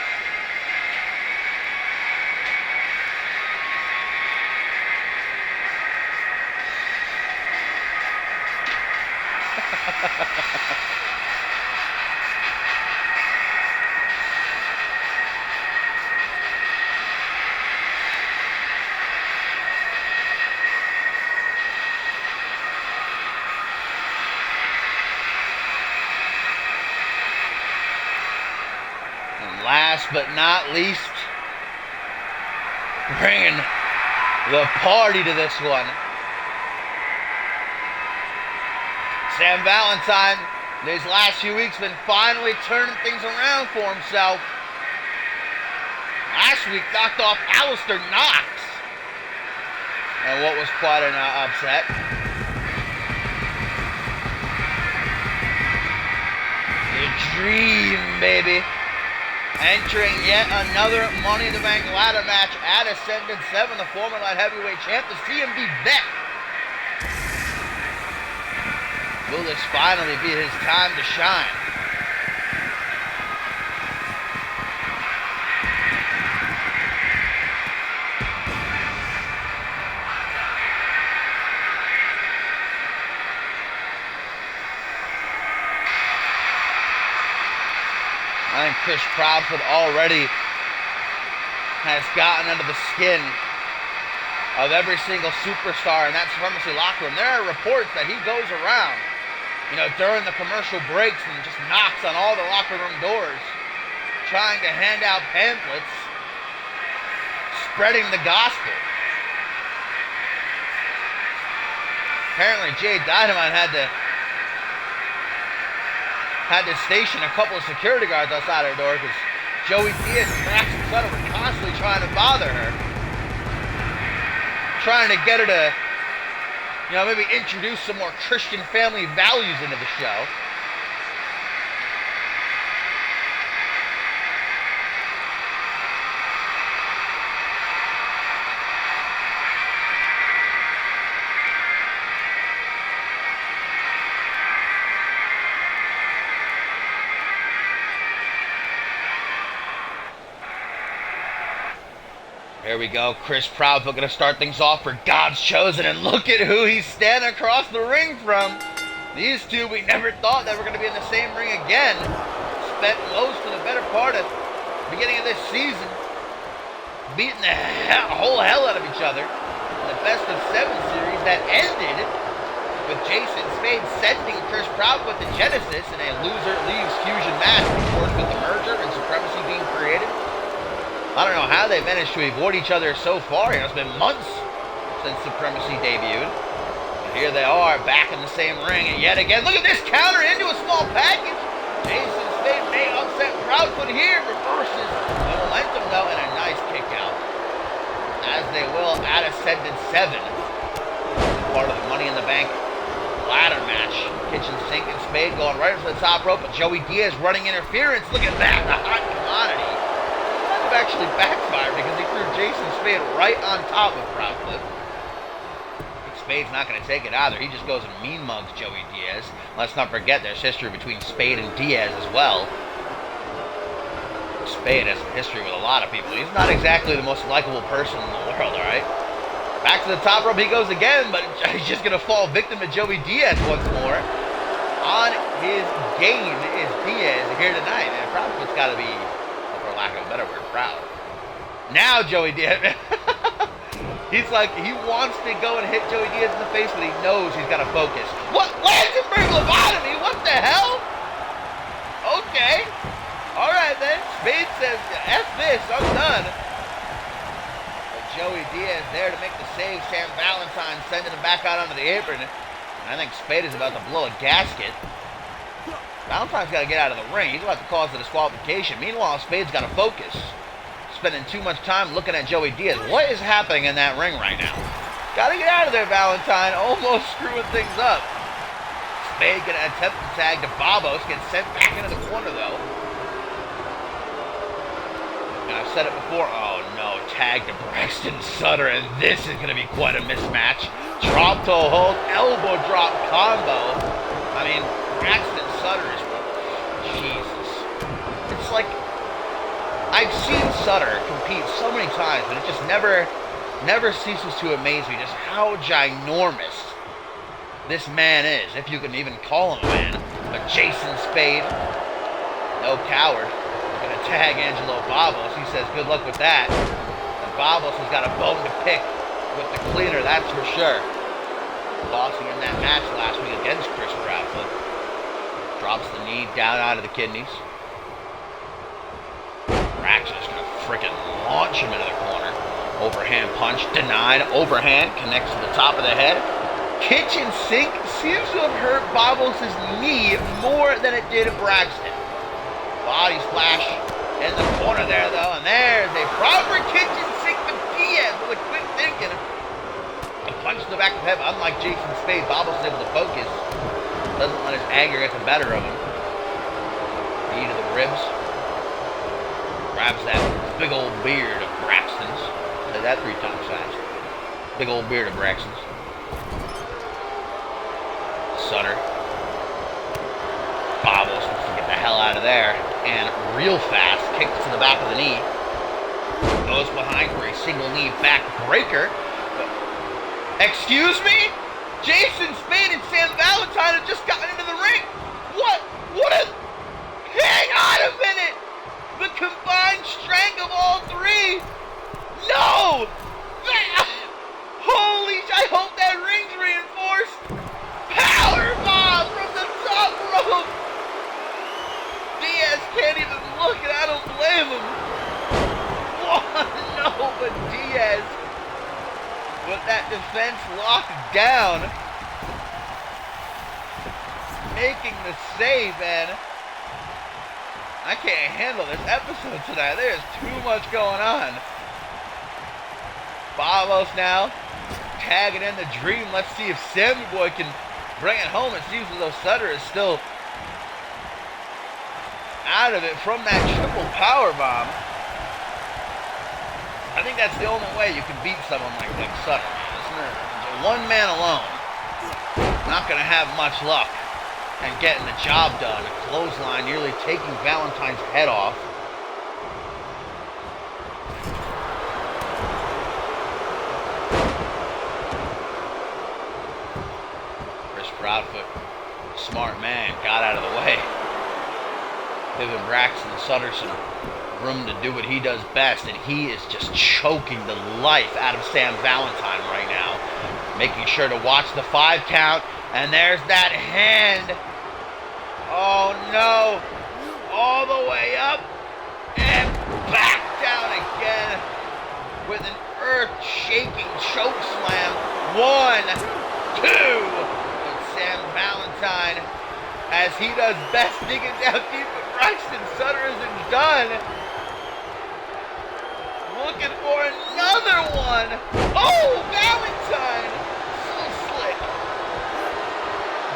Last but not least, bringing the party to this one, Sam Valentine, these last few weeks, been finally turning things around for himself. Last week, knocked off Alistair Knox, and what was quite an upset. The Dream, baby. Entering yet another Money in the Bank ladder match at Ascended 7, the former light heavyweight champ, the CMV vet. Will this finally be his time to shine? I think Chris Proudfoot already has gotten under the skin of every single superstar in that Supremacy locker room. There are reports that he goes around, during the commercial breaks and just knocks on all the locker room doors, trying to hand out pamphlets, spreading the gospel. Apparently, Jay Dynamite had to station a couple of security guards outside her door because Joey Diaz and Braxton Sutter were constantly trying to bother her. Trying to get her to maybe introduce some more Christian family values into the show. Here we go, Chris Proudfoot going to start things off for God's Chosen, and look at who he's standing across the ring from. These two, we never thought that were going to be in the same ring again. Spent most of the better part of the beginning of this season beating the whole hell out of each other in the best of 7 series that ended with Jason Spade sending Chris Proudfoot to Genesis in a loser leaves fusion match, of course, with the merger and Supremacy being created. I don't know how they managed to avoid each other so far. It's been months since Supremacy debuted. And here they are, back in the same ring, and yet again, look at this counter into a small package. Jason Spade may upset Proudfoot here, reverses the momentum though, and a nice kick out. As they will at Ascended 7. Part of the Money in the Bank ladder match. Kitchen Sink and Spade going right up to the top rope, but Joey Diaz running interference. Look at that, the hot commodity. Actually backfired because he threw Jason Spade right on top of Proudfoot. Spade's not going to take it either. He just goes and mean mugs Joey Diaz. Let's not forget there's history between Spade and Diaz as well. Spade has history with a lot of people. He's not exactly the most likable person in the world, alright? Back to the top rope he goes again, but he's just going to fall victim to Joey Diaz once more. On his game is Diaz here tonight, and Proudfoot's got to be, for lack of a better word, proud. Now Joey Diaz, he's like, he wants to go and hit Joey Diaz in the face, but he knows he's got to focus. What? Lansingburg lobotomy? What the hell? Okay. All right then. Spade says, F this, I'm done. But Joey Diaz there to make the save. Sam Valentine sending him back out onto the apron. And I think Spade is about to blow a gasket. Valentine's got to get out of the ring. He's about to cause the disqualification. Meanwhile, Spade's got to focus. Spending too much time looking at Joey Diaz. What is happening in that ring right now? Got to get out of there, Valentine. Almost screwing things up. Spade going to attempt to tag to Babos. Gets sent back into the corner, though. And I've said it before. Oh, no. Tag to Braxton Sutter. And this is going to be quite a mismatch. Drop toe hold. Elbow drop combo. I mean, Braxton Sutter is... Jesus. It's like... I've seen Sutter compete so many times, but it just never ceases to amaze me just how ginormous this man is, if you can even call him a man. But Jason Spade, no coward, going to tag Angelo Babos. He says, good luck with that. And Babos has got a bone to pick with the cleaner, that's for sure. Bossing in that match last week against Chris Proudfoot. Drops the knee down out of the kidneys. Braxton's going to freaking launch him into the corner. Overhand punch denied. Overhand connects to the top of the head. Kitchen Sink seems to have hurt Babos' knee more than it did Braxton. Body splash in the corner there, though. And there's a proper Kitchen Sink with Diaz with a quick thinking. A punch to the back of the head. Unlike Jason Spade, Babos is able to focus. Doesn't let his anger get the better of him. Knee to the ribs. Grabs that big old beard of Braxton's. Say that 3 times fast. Big old beard of Braxton's. Sutter. Babos wants to get the hell out of there. And real fast, kicks to the back of the knee. Goes behind for a single knee back breaker. Excuse me? Jason Spade and Sam Valentine have just gotten into the ring. What? What is... Hang on a minute! The combined strength of all 3! No! Holy... I hope that ring's reinforced! Powerbomb from the top rope! Diaz can't even look, and I don't blame him. No, but Diaz, with that defense locked down, making the save, man. I can't handle this episode tonight. There's too much going on. Babos now tagging in the Dream. Let's see if Sammy Boy can bring it home. It seems as though Sutter is still out of it from that triple power bomb. I think that's the only way you can beat someone like Sutter. One man alone, not going to have much luck and getting the job done. A clothesline nearly taking Valentine's head off. Proudfoot, smart man, got out of the way, giving Braxton Sutter some room to do what he does best, and he is just choking the life out of Sam Valentine right now, making sure to watch the 5 count, and there's that hand. Oh no, all the way up, and back down again with an earth-shaking choke slam. 1, 2, Sam Valentine, as he does best, digging down deep, but Braxton Sutter isn't done. Looking for another one. Oh, Valentine, so slick.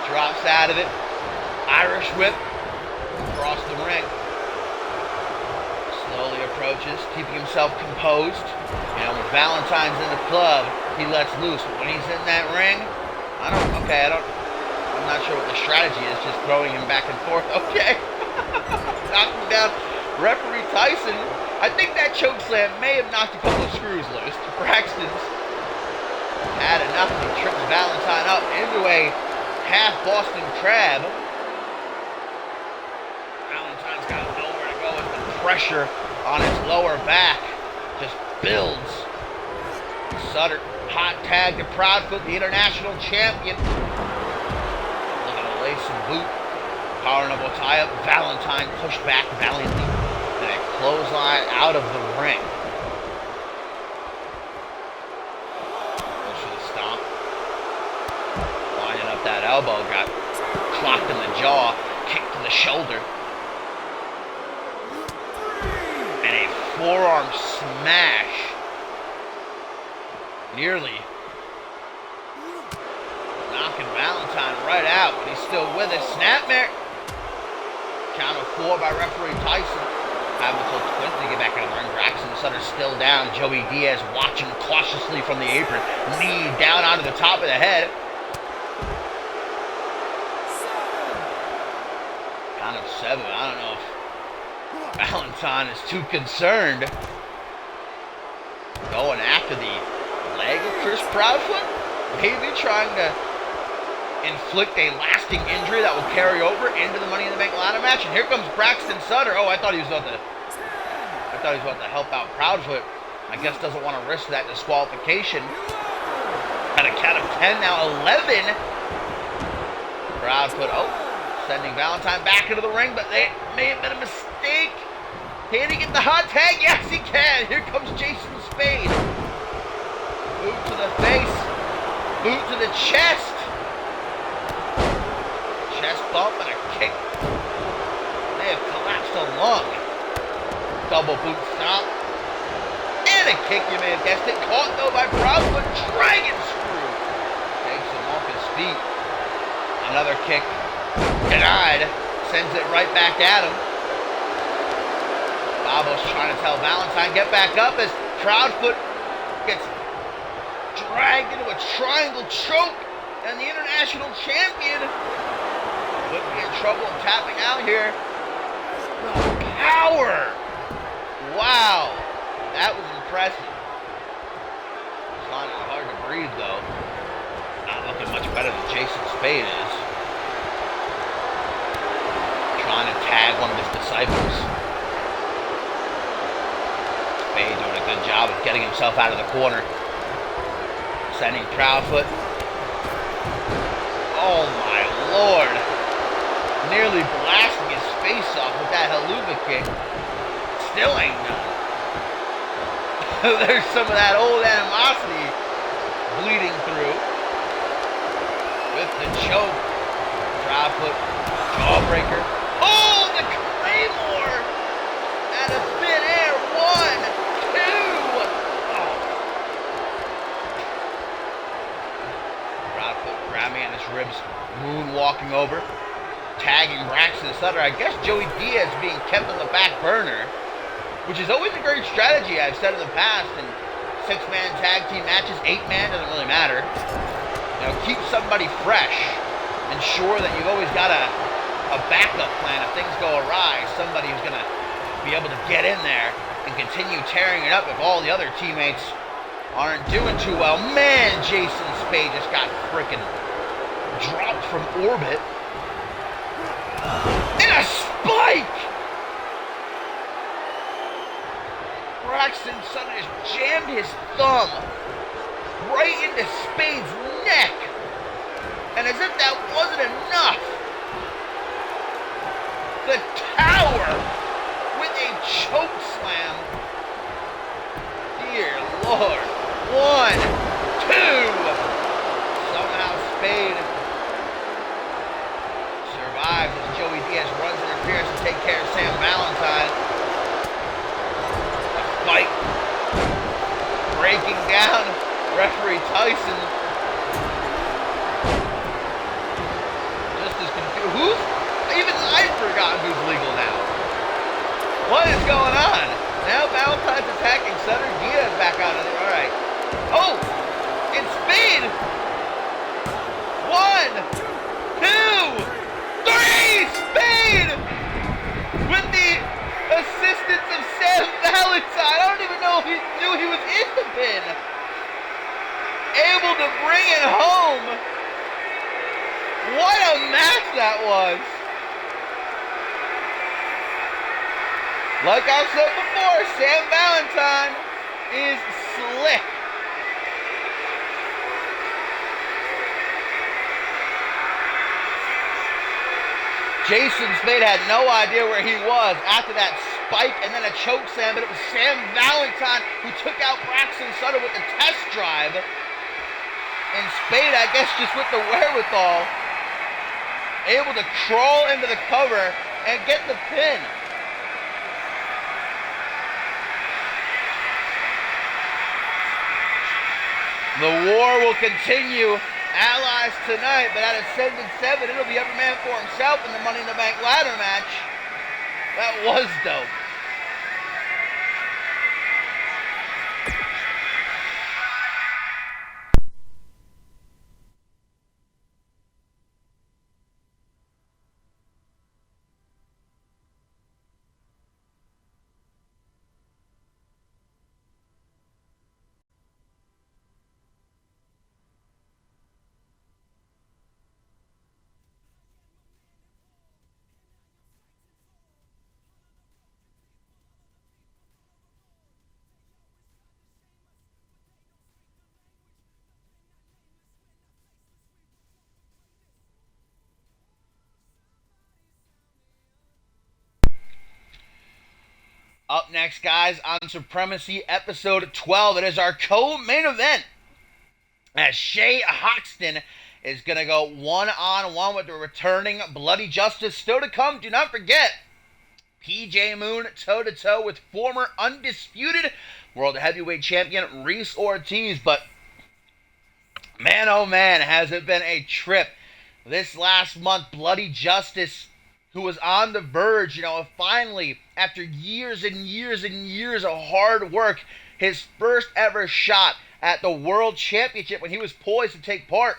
Drops out of it. Irish whip across the ring. Slowly approaches, keeping himself composed. You know, when Valentine's in the club, he lets loose. But when he's in that ring, I'm not sure what the strategy is, just throwing him back and forth. Okay. Knocking down referee Tyson. I think that choke slam may have knocked a couple of screws loose. Braxton's had enough, and he trips Valentine up into a half Boston Crab. Valentine's got nowhere to go as the pressure on his lower back just builds. Sutter, hot tag to Proudfoot, the international champion. Some boot, power knuckle tie up. Valentine pushed back valiantly, and a clothesline out of the ring. Goes for the stomp, lining up that elbow, got clocked in the jaw, kick to the shoulder, and a forearm smash, nearly knocking Valentine right out, but he's still with us. Snapmare. Count of 4 by referee Tyson. Have until 20 to get back in the ring. Braxton Sutter still down. Joey Diaz watching cautiously from the apron. Knee down onto the top of the head. Count of 7. I don't know if Valentine is too concerned going after the leg of Chris Proudfoot. Maybe trying to inflict a lasting injury that will carry over into the Money in the Bank ladder match. And here comes Braxton Sutter. Oh, I thought he was about to help out Proudfoot. I guess doesn't want to risk that disqualification. At a count of 10, now 11. Proudfoot, sending Valentine back into the ring, but it may have been a mistake. Can he get the hot tag? Yes, he can. Here comes Jason Spade. Boot to the face. Boot to the chest. Chest bump and a kick. May have collapsed a lung. Double boot stomp. And a kick, you may have guessed it. Caught though by Proudfoot. Dragon screw. Takes him off his feet. Another kick. Denied. Sends it right back at him. Babo's trying to tell Valentine, get back up, as Proudfoot gets dragged into a triangle choke. And the international champion would be in trouble and tapping out here. Power! Wow, that was impressive. It's finding it hard to breathe though. Not looking much better than Jason Spade is. Trying to tag one of his disciples. Spade doing a good job of getting himself out of the corner. Sending Proudfoot. Oh my Lord. Nearly blasting his face off with that haluva kick. Still ain't done. There's some of that old animosity bleeding through. With the choke. Proudfoot. Jawbreaker. Oh, the Claymore! Out of thin air. 1, 2. Oh. moonwalking over, tagging Braxton Sutter. I guess Joey Diaz being kept on the back burner, which is always a great strategy. I've said in the past, in 6-man tag team matches, 8-man, doesn't really matter. You know, keep somebody fresh. Ensure that you've always got a backup plan if things go awry. Somebody who's going to be able to get in there and continue tearing it up if all the other teammates aren't doing too well. Man, Jason Spade just got freaking dropped from orbit. And a spike! Braxton Sutter just jammed his thumb right into Spade's neck. And as if that wasn't enough, the Tower with a choke slam. Dear Lord. 1, 2. Somehow Spade survives as Joey Diaz runs interference to take care of Sam Valentine. The fight breaking down. Referee Tyson just as confused. Even I've forgotten who's legal now. What is going on? Now Valentine's attacking Sutter. Diaz back out of there. All right. Oh, it's Spade. 1, 2, 3. Spade with the assistance of Sam Valentine. I don't even know if he knew he was in the pin. Able to bring it home. What a match that was. Like I've said before, Sam Valentine is slick. Jason Spade had no idea where he was after that spike and then a choke slam, but it was Sam Valentine who took out Braxton Sutter with the test drive. And Spade, I guess, just with the wherewithal, able to crawl into the cover and get the pin. The war will continue. Allies tonight, but at Ascendant 7, it'll be every man for himself in the Money in the Bank ladder match. That was dope. Up next, guys, on Supremacy Episode 12, it is our co-main event as Shay Hoxton is going to go one-on-one with the returning Bloody Justice. Still to come, do not forget, PJ Moon toe-to-toe with former undisputed World Heavyweight Champion Reese Ortiz. But, man, oh man, has it been a trip. This last month, Bloody Justice, who was on the verge, of finally, after years and years and years of hard work, his first ever shot at the World Championship when he was poised to take part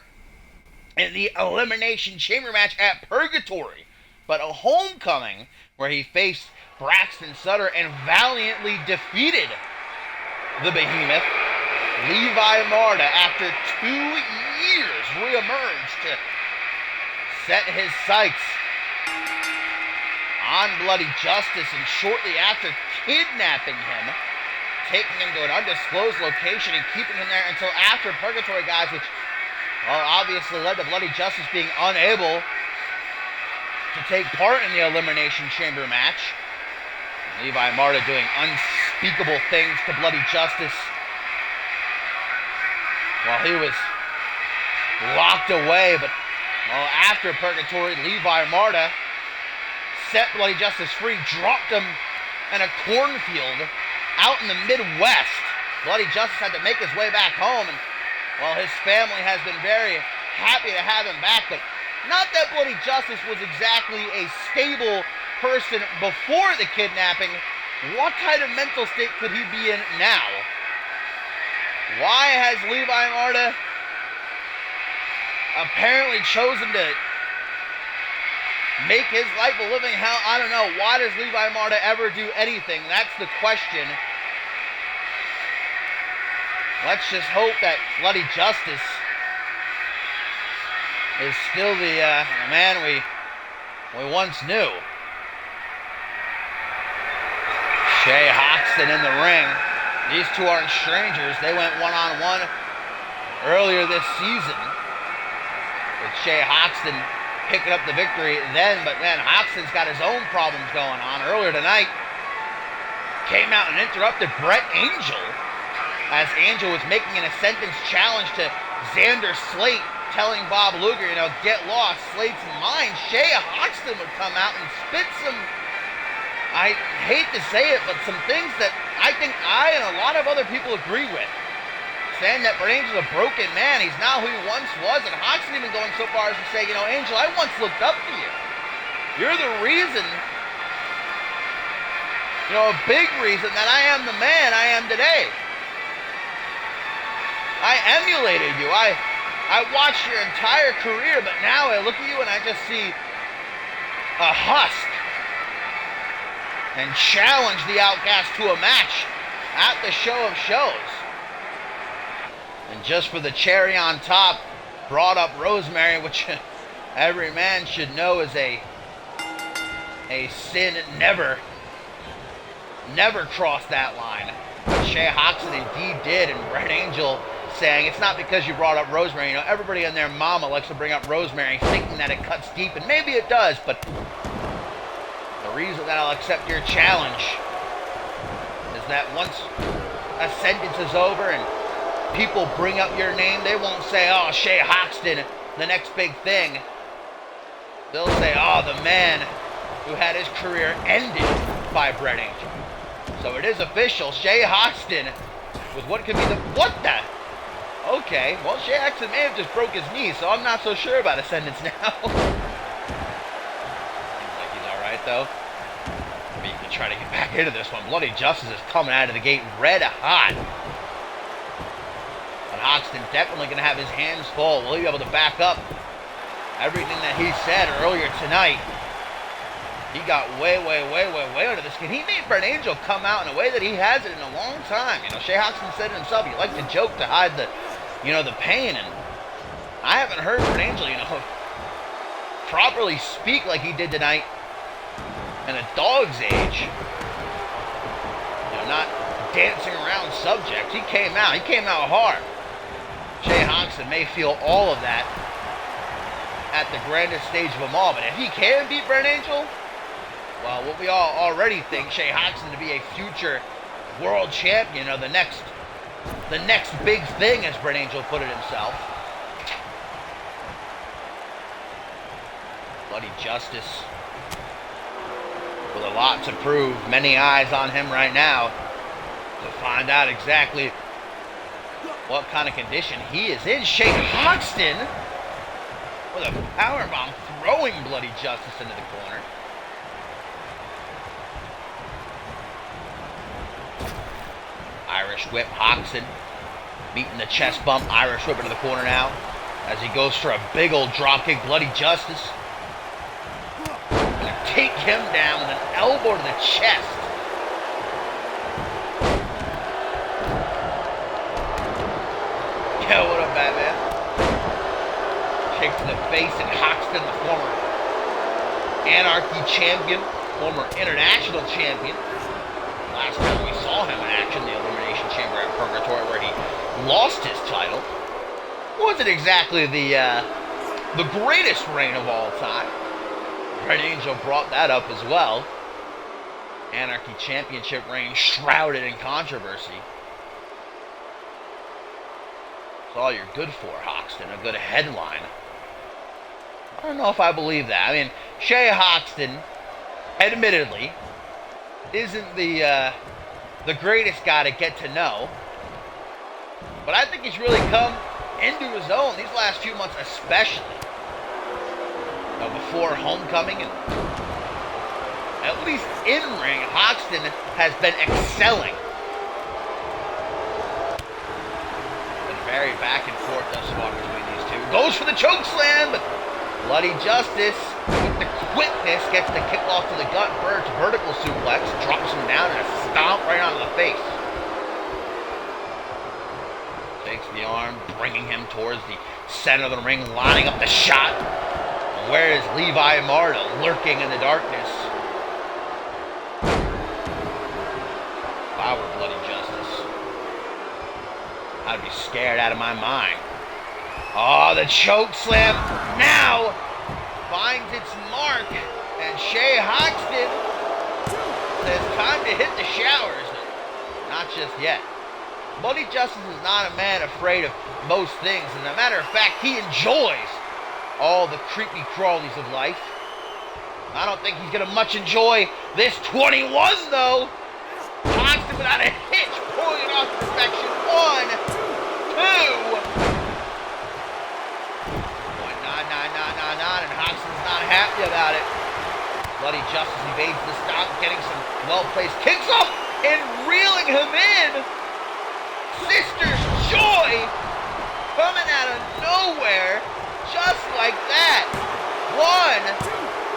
in the Elimination Chamber match at Purgatory. But a homecoming where he faced Braxton Sutter and valiantly defeated the behemoth. Levi Marta, after 2 years, reemerged to set his sights on Bloody Justice, and shortly after kidnapping him, taking him to an undisclosed location and keeping him there until after Purgatory, guys, which, well, obviously led to Bloody Justice being unable to take part in the Elimination Chamber match. Levi Marta doing unspeakable things to Bloody Justice while he was locked away. But, well, after Purgatory, Levi Marta set Bloody Justice free, dropped him in a cornfield out in the Midwest. Bloody Justice had to make his way back home, and, well, his family has been very happy to have him back, but Not that Bloody Justice was exactly a stable person before the kidnapping. What kind of mental state could he be in now? Why has Levi Marta apparently chosen to make his life a living hell? I don't know. Why does Levi Marta ever do anything? That's the question. Let's just hope that Bloody Justice is still the man we once knew. Shay Hoxton in the ring. These two aren't strangers. They went one-on-one earlier this season, with Shay Hoxton picking up the victory then. But man, Hoxton's got his own problems going on. Earlier tonight, came out and interrupted Brett Angel as Angel was making an sentence challenge to Xander Slate, telling Bob Luger, get lost, Slate's mine. Shay Hoxton would come out and spit some, I hate to say it, but some things that I think I and a lot of other people agree with. Saying that Brett Angel's a broken man. He's not who he once was. And Hoxton even going so far as to say, Angel, I once looked up to you. You're the reason, a big reason that I am the man I am today. I emulated you. I watched your entire career, but now I look at you and I just see a husk. And challenge the Outcast to a match at the show of shows. And just for the cherry on top, brought up Rosemary, which every man should know is a sin. Never crossed that line. But Shay Hoxton indeed did, and Brett Angel saying it's not because you brought up Rosemary. Everybody and their mama likes to bring up Rosemary, thinking that it cuts deep, and maybe it does, but the reason that I'll accept your challenge is that once a sentence is over and people bring up your name, they won't say, oh, Shay Hoxton, the next big thing. They'll say, oh, the man who had his career ended by Brett Angel. So it is official. Shay Hoxton with what could be the... What the... Okay, well, Shay Hoxton may have just broke his knee, so I'm not so sure about a sentence now. Seems like he's alright, though. Maybe you can try to get back into this one. Bloody Justice is coming out of the gate red hot. But Hoxton definitely going to have his hands full. Will he be able to back up everything that he said earlier tonight? He got way under the skin. He made Brett Angel come out in a way that he hasn't in a long time. Shay Hoxton said it himself. He liked to joke to hide the pain. And I haven't heard Brett Angel, properly speak like he did tonight in a dog's age. Not dancing around subjects. He came out hard. Shay Hoxton may feel all of that at the grandest stage of them all. But if he can beat Brett Angel, well, what we all already think, Shay Hoxton to be a future world champion, the next big thing, as Brett Angel put it himself. Bloody Justice with a lot to prove. Many eyes on him right now to find out exactly what kind of condition he is in. Shay Hoxton with a powerbomb throwing Bloody Justice into the corner. Irish whip, Hoxton meeting the chest bump. Irish whip into the corner now as he goes for a big old dropkick. Bloody Justice gonna take him down with an elbow to the chest. Yeah, what up, Batman? Kick to the face, and Hoxton, the former Anarchy champion, former international champion. Last time we saw him in action, the Elimination Chamber at Purgatory, where he lost his title. Wasn't exactly the greatest reign of all time. Brett Angel brought that up as well. Anarchy Championship reign shrouded in controversy. That's all you're good for, Hoxton. A good headline. I don't know if I believe that. I mean, Shay Hoxton, admittedly, isn't the greatest guy to get to know. But I think he's really come into his own these last few months especially. before homecoming, and at least in ring, Hoxton has been excelling. Been very back and forth thus far between these two. Goes for the choke slam, but Bloody Justice with the quickness gets the kick off to the gut. Bird's vertical suplex drops him down and a stomp right onto the face. Takes the arm, bringing him towards the center of the ring, lining up the shot. And where is Levi Marta lurking in the darkness? If I were Bloody Justice, I'd be scared out of my mind. Oh, the choke slam now finds its mark, and Shay Hoxton says time to hit the showers. Not just yet. Bloody Justice is not a man afraid of most things. As a matter of fact, he enjoys all the creepy crawlies of life. I don't think he's going to much enjoy this 21, though. Hoxton without a hitch, pulling it off to perfection. 1, 2. 1-9-9-9-9-9, and Hoxton's not happy about it. Bloody Justice evades the stop, getting some well-placed kicks off and reeling him in. Sister's Joy coming out of nowhere, just like that. 1,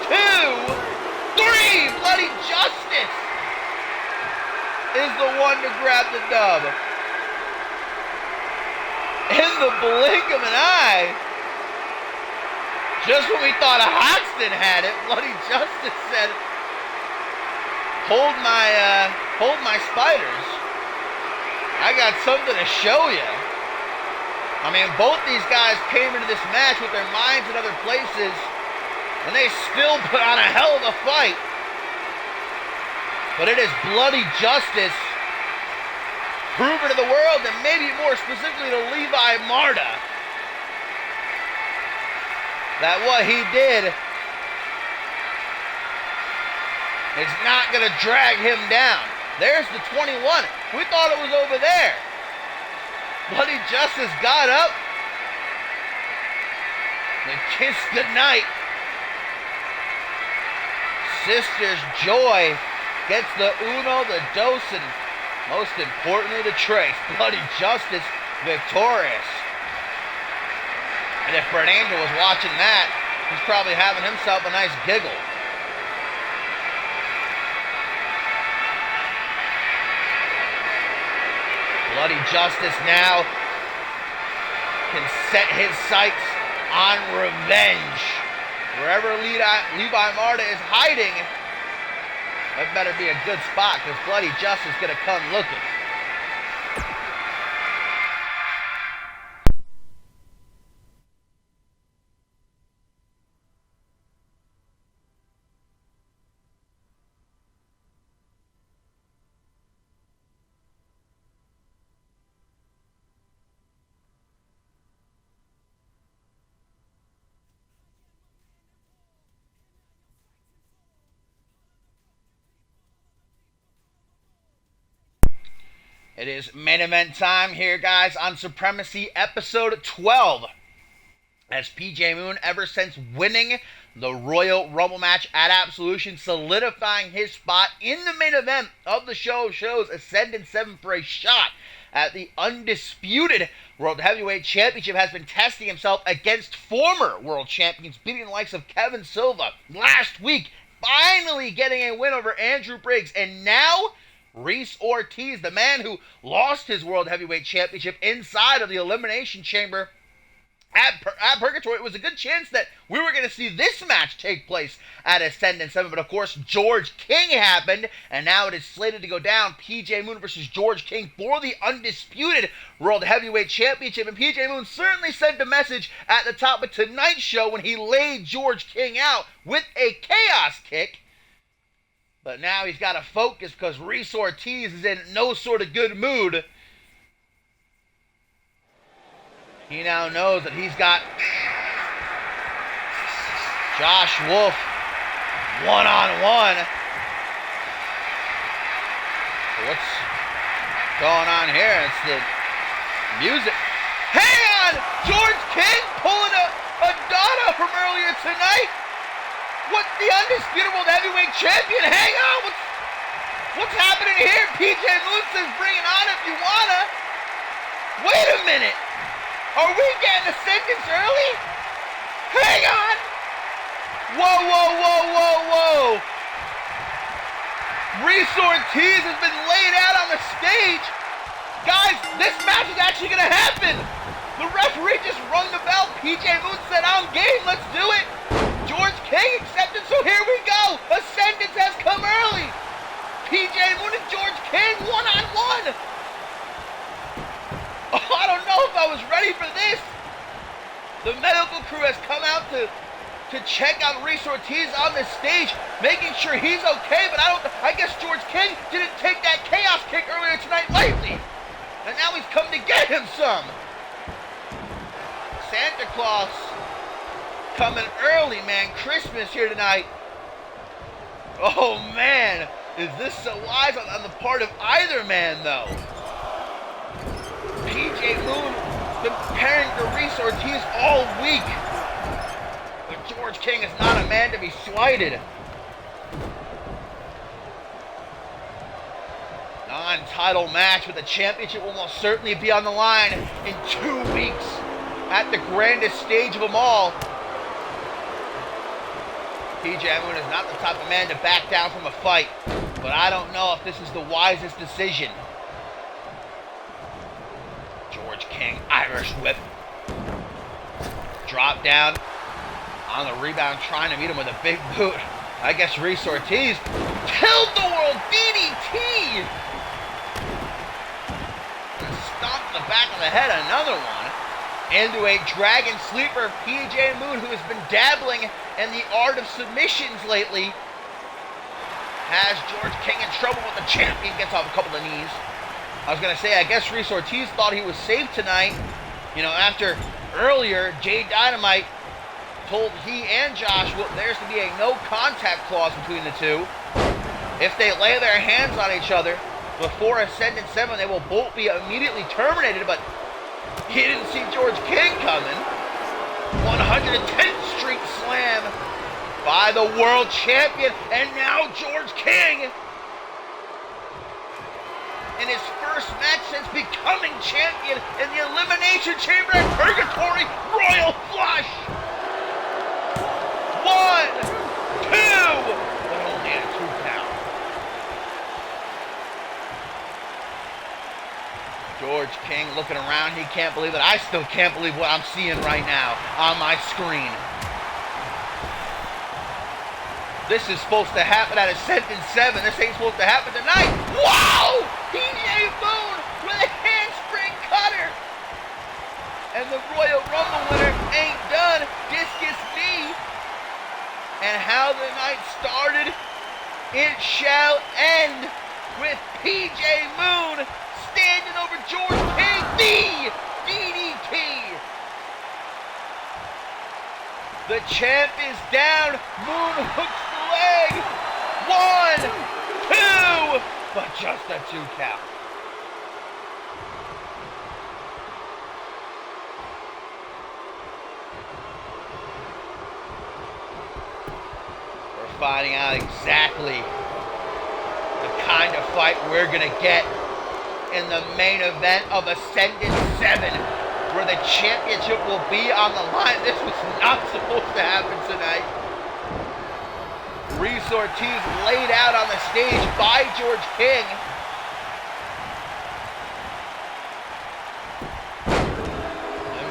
2, 3. Bloody Justice is the one to grab the dub. In the blink of an eye, just when we thought Hoxton had it, Bloody Justice said, hold my spiders. I got something to show you. I mean, both these guys came into this match with their minds in other places, and they still put on a hell of a fight. But it is Bloody Justice proving to the world, and maybe more specifically to Levi Marta, that what he did is not going to drag him down. There's the 21. We thought it was over there. Bloody Justice got up and kissed goodnight. Sister's Joy gets the uno, the dos, and most importantly, the trace. Bloody Justice victorious. And if Brett Angel was watching that, he's probably having himself a nice giggle. Bloody Justice now can set his sights on revenge. Wherever Levi Marta is hiding, that better be a good spot, because Bloody Justice is going to come looking. It is main event time here, guys, on Supremacy episode 12. As PJ Moon, ever since winning the Royal Rumble match at Absolution, solidifying his spot in the main event of the show of shows, Ascendant 7 for a shot at the undisputed World Heavyweight Championship, has been testing himself against former world champions, beating the likes of Kevin Silva last week, finally getting a win over Andrew Briggs, and now Reese Ortiz, the man who lost his World Heavyweight Championship inside of the Elimination Chamber at Purgatory. It was a good chance that we were going to see this match take place at Ascendant 7, but of course George King happened, and now it is slated to go down. PJ Moon versus George King for the undisputed World Heavyweight Championship, and PJ Moon certainly sent a message at the top of tonight's show when he laid George King out with a chaos kick. But now he's got to focus because Reese Ortiz is in no sort of good mood. He now knows that he's got Josh Wolf one-on-one. So what's going on here? It's the music. Hang on! George King pulling a Donna from earlier tonight. What's the undisputed world heavyweight champion? Hang on, what's happening here? PJ Moon says bring it on if you wanna. Wait a minute. Are we getting a sentence early? Hang on. Whoa, whoa, whoa, whoa, whoa. Reese Ortiz has been laid out on the stage. Guys, this match is actually gonna happen. The referee just rung the bell. PJ Moon said, I'm game, let's do it. George King accepted, so here we go. A sentence has come early. PJ Moon and George King one-on-one. Oh, I don't know if I was ready for this. The medical crew has come out to check on Reese Ortiz on the stage, making sure he's okay, but I guess George King didn't take that chaos kick earlier tonight lightly. And now he's come to get him some. Santa Claus coming early, man. Christmas here tonight. Oh, man. Is this so wise on the part of either man, though? PJ Moon been preparing for Reese Ortiz all week. But George King is not a man to be slighted. Non-title match, but the championship will most certainly be on the line in 2 weeks at the grandest stage of them all. PJ Moon is not the type of man to back down from a fight, but I don't know if this is the wisest decision. George King, Irish whip. Drop down on the rebound, trying to meet him with a big boot. I guess Reese Ortiz killed the world DDT. And stomped the back of the head, another one. Into a dragon sleeper, PJ Moon, who has been dabbling in the art of submissions lately, has George King in trouble, but the champion gets off a couple of knees. I was going to say, I guess Reese Ortiz thought he was safe tonight. You know, after earlier, Jay Dynamite told he and Josh there's to be a no contact clause between the two. If they lay their hands on each other before Ascendant 7, they will both be immediately terminated, but he didn't see George King coming. 110th Street Slam by the world champion, and now George King, in his first match since becoming champion in the Elimination Chamber at Purgatory, Royal Flush. 1, 2, but only a 2 count. George King looking around, he can't believe it. I still can't believe what I'm seeing right now on my screen. This is supposed to happen at Ascendant 7. This ain't supposed to happen tonight. Wow! PJ Moon with a handspring cutter. And the Royal Rumble winner ain't done. Discus knee. And how the night started, it shall end with PJ Moon standing over George King, the DDT. The champ is down. Moon hooks the leg. 1, 2, but just a 2 count. We're finding out exactly the kind of fight we're gonna get in the main event of Ascendant 7, where the championship will be on the line. This was not supposed to happen tonight. Reese Ortiz laid out on the stage by George King.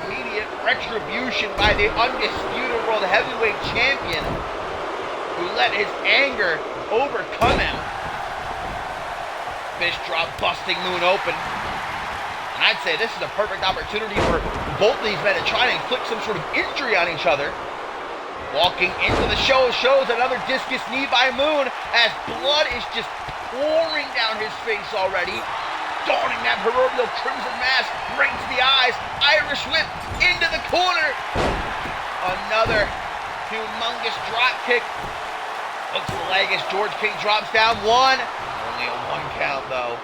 Immediate retribution by the undisputed world heavyweight champion, who let his anger overcome him. Fish drop busting Moon open. And I'd say this is a perfect opportunity for both of these men to try and inflict some sort of injury on each other. Walking into the show shows another discus knee by Moon as blood is just pouring down his face already. Donning that proverbial crimson mask right to the eyes. Irish whip into the corner. Another humongous drop kick. Hooks the leg as George King drops down 1. Only a 1 count though.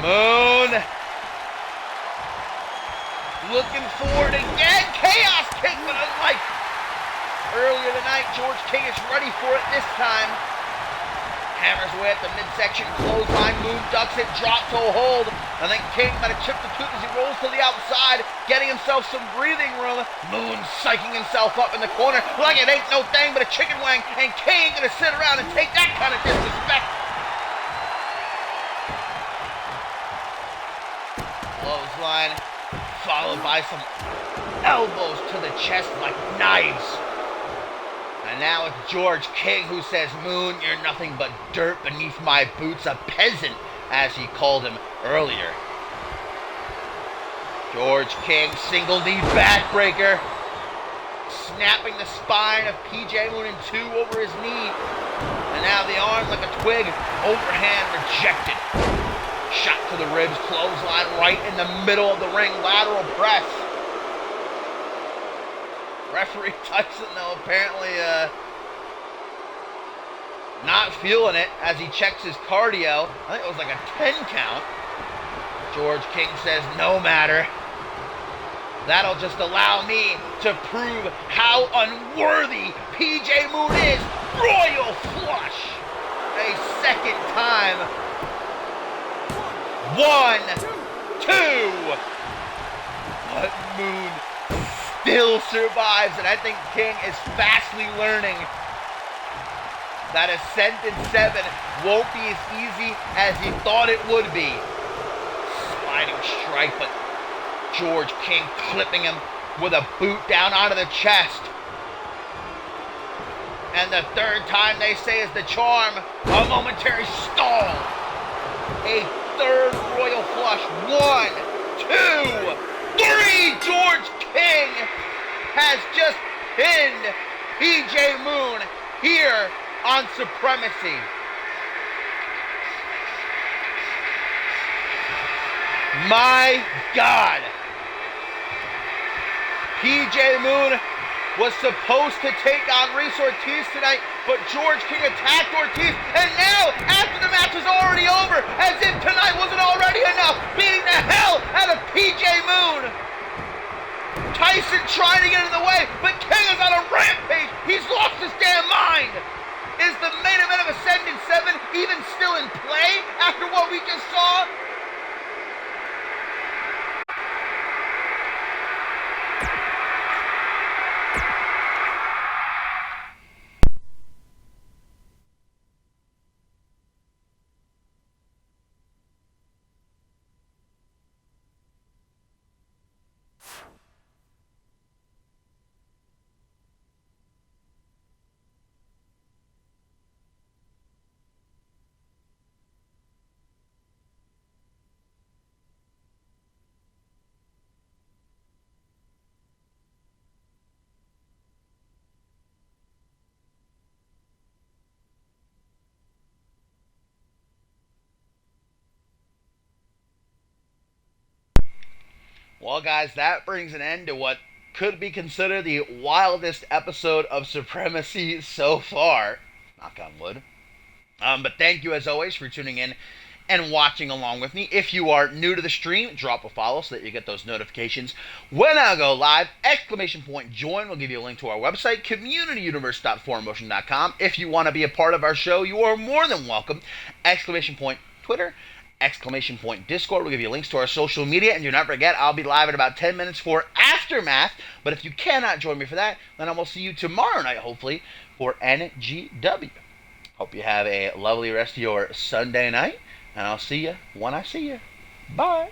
Moon Looking forward again. Chaos kick, but unlike earlier tonight, George King is ready for it this time. Hammers away at the midsection, clothesline, Moon ducks it, drop toe hold, and then King might have chipped the tooth as he rolls to the outside, getting himself some breathing room. Moon psyching himself up in the corner like it ain't no thing but a chicken wing, and King gonna sit around and take that kind of disrespect. Clothesline, followed by some elbows to the chest like knives. And now it's George King who says, Moon, you're nothing but dirt beneath my boots, a peasant, as he called him earlier. George King, single knee backbreaker, snapping the spine of PJ Moon in two over his knee. And now the arm like a twig, overhand rejected. Shot to the ribs, clothesline right in the middle of the ring, lateral press. Referee Tyson, though, apparently not feeling it as he checks his cardio. I think it was like a 10 count. George King says, no matter. That'll just allow me to prove how unworthy PJ Moon is. Royal flush. A second time. 1, 2. But Moon still survives, and I think King is fastly learning that Ascent in 7 won't be as easy as he thought it would be. Sliding strike, but George King clipping him with a boot down onto the chest. And the third time they say is the charm, a momentary stall. A third royal flush. 1, 2, 3. George King has just pinned PJ Moon here on Supremacy. My God. PJ Moon was supposed to take on Reese Ortiz tonight, but George King attacked Ortiz, and now, after the match is already over, as if tonight wasn't already enough, beating the hell out of PJ Moon. Tyson trying to get in the way, but King is on a rampage. He's lost his damn mind. Is the main event of Ascendant 7 even still in play after what we just saw? Well, guys, that brings an end to what could be considered the wildest episode of Supremacy so far. Knock on wood. But thank you, as always, for tuning in and watching along with me. If you are new to the stream, drop a follow so that you get those notifications when I go live. !join will give you a link to our website, communityuniverse.4motion.com. If you want to be a part of our show, you are more than welcome. !Twitter. !Discord will give you links to our social media, and do not forget, I'll be live in about 10 minutes for Aftermath, but if you cannot join me for that, then I will see you tomorrow night, hopefully, for NGW. Hope you have a lovely rest of your Sunday night, and I'll see you when I see you. Bye.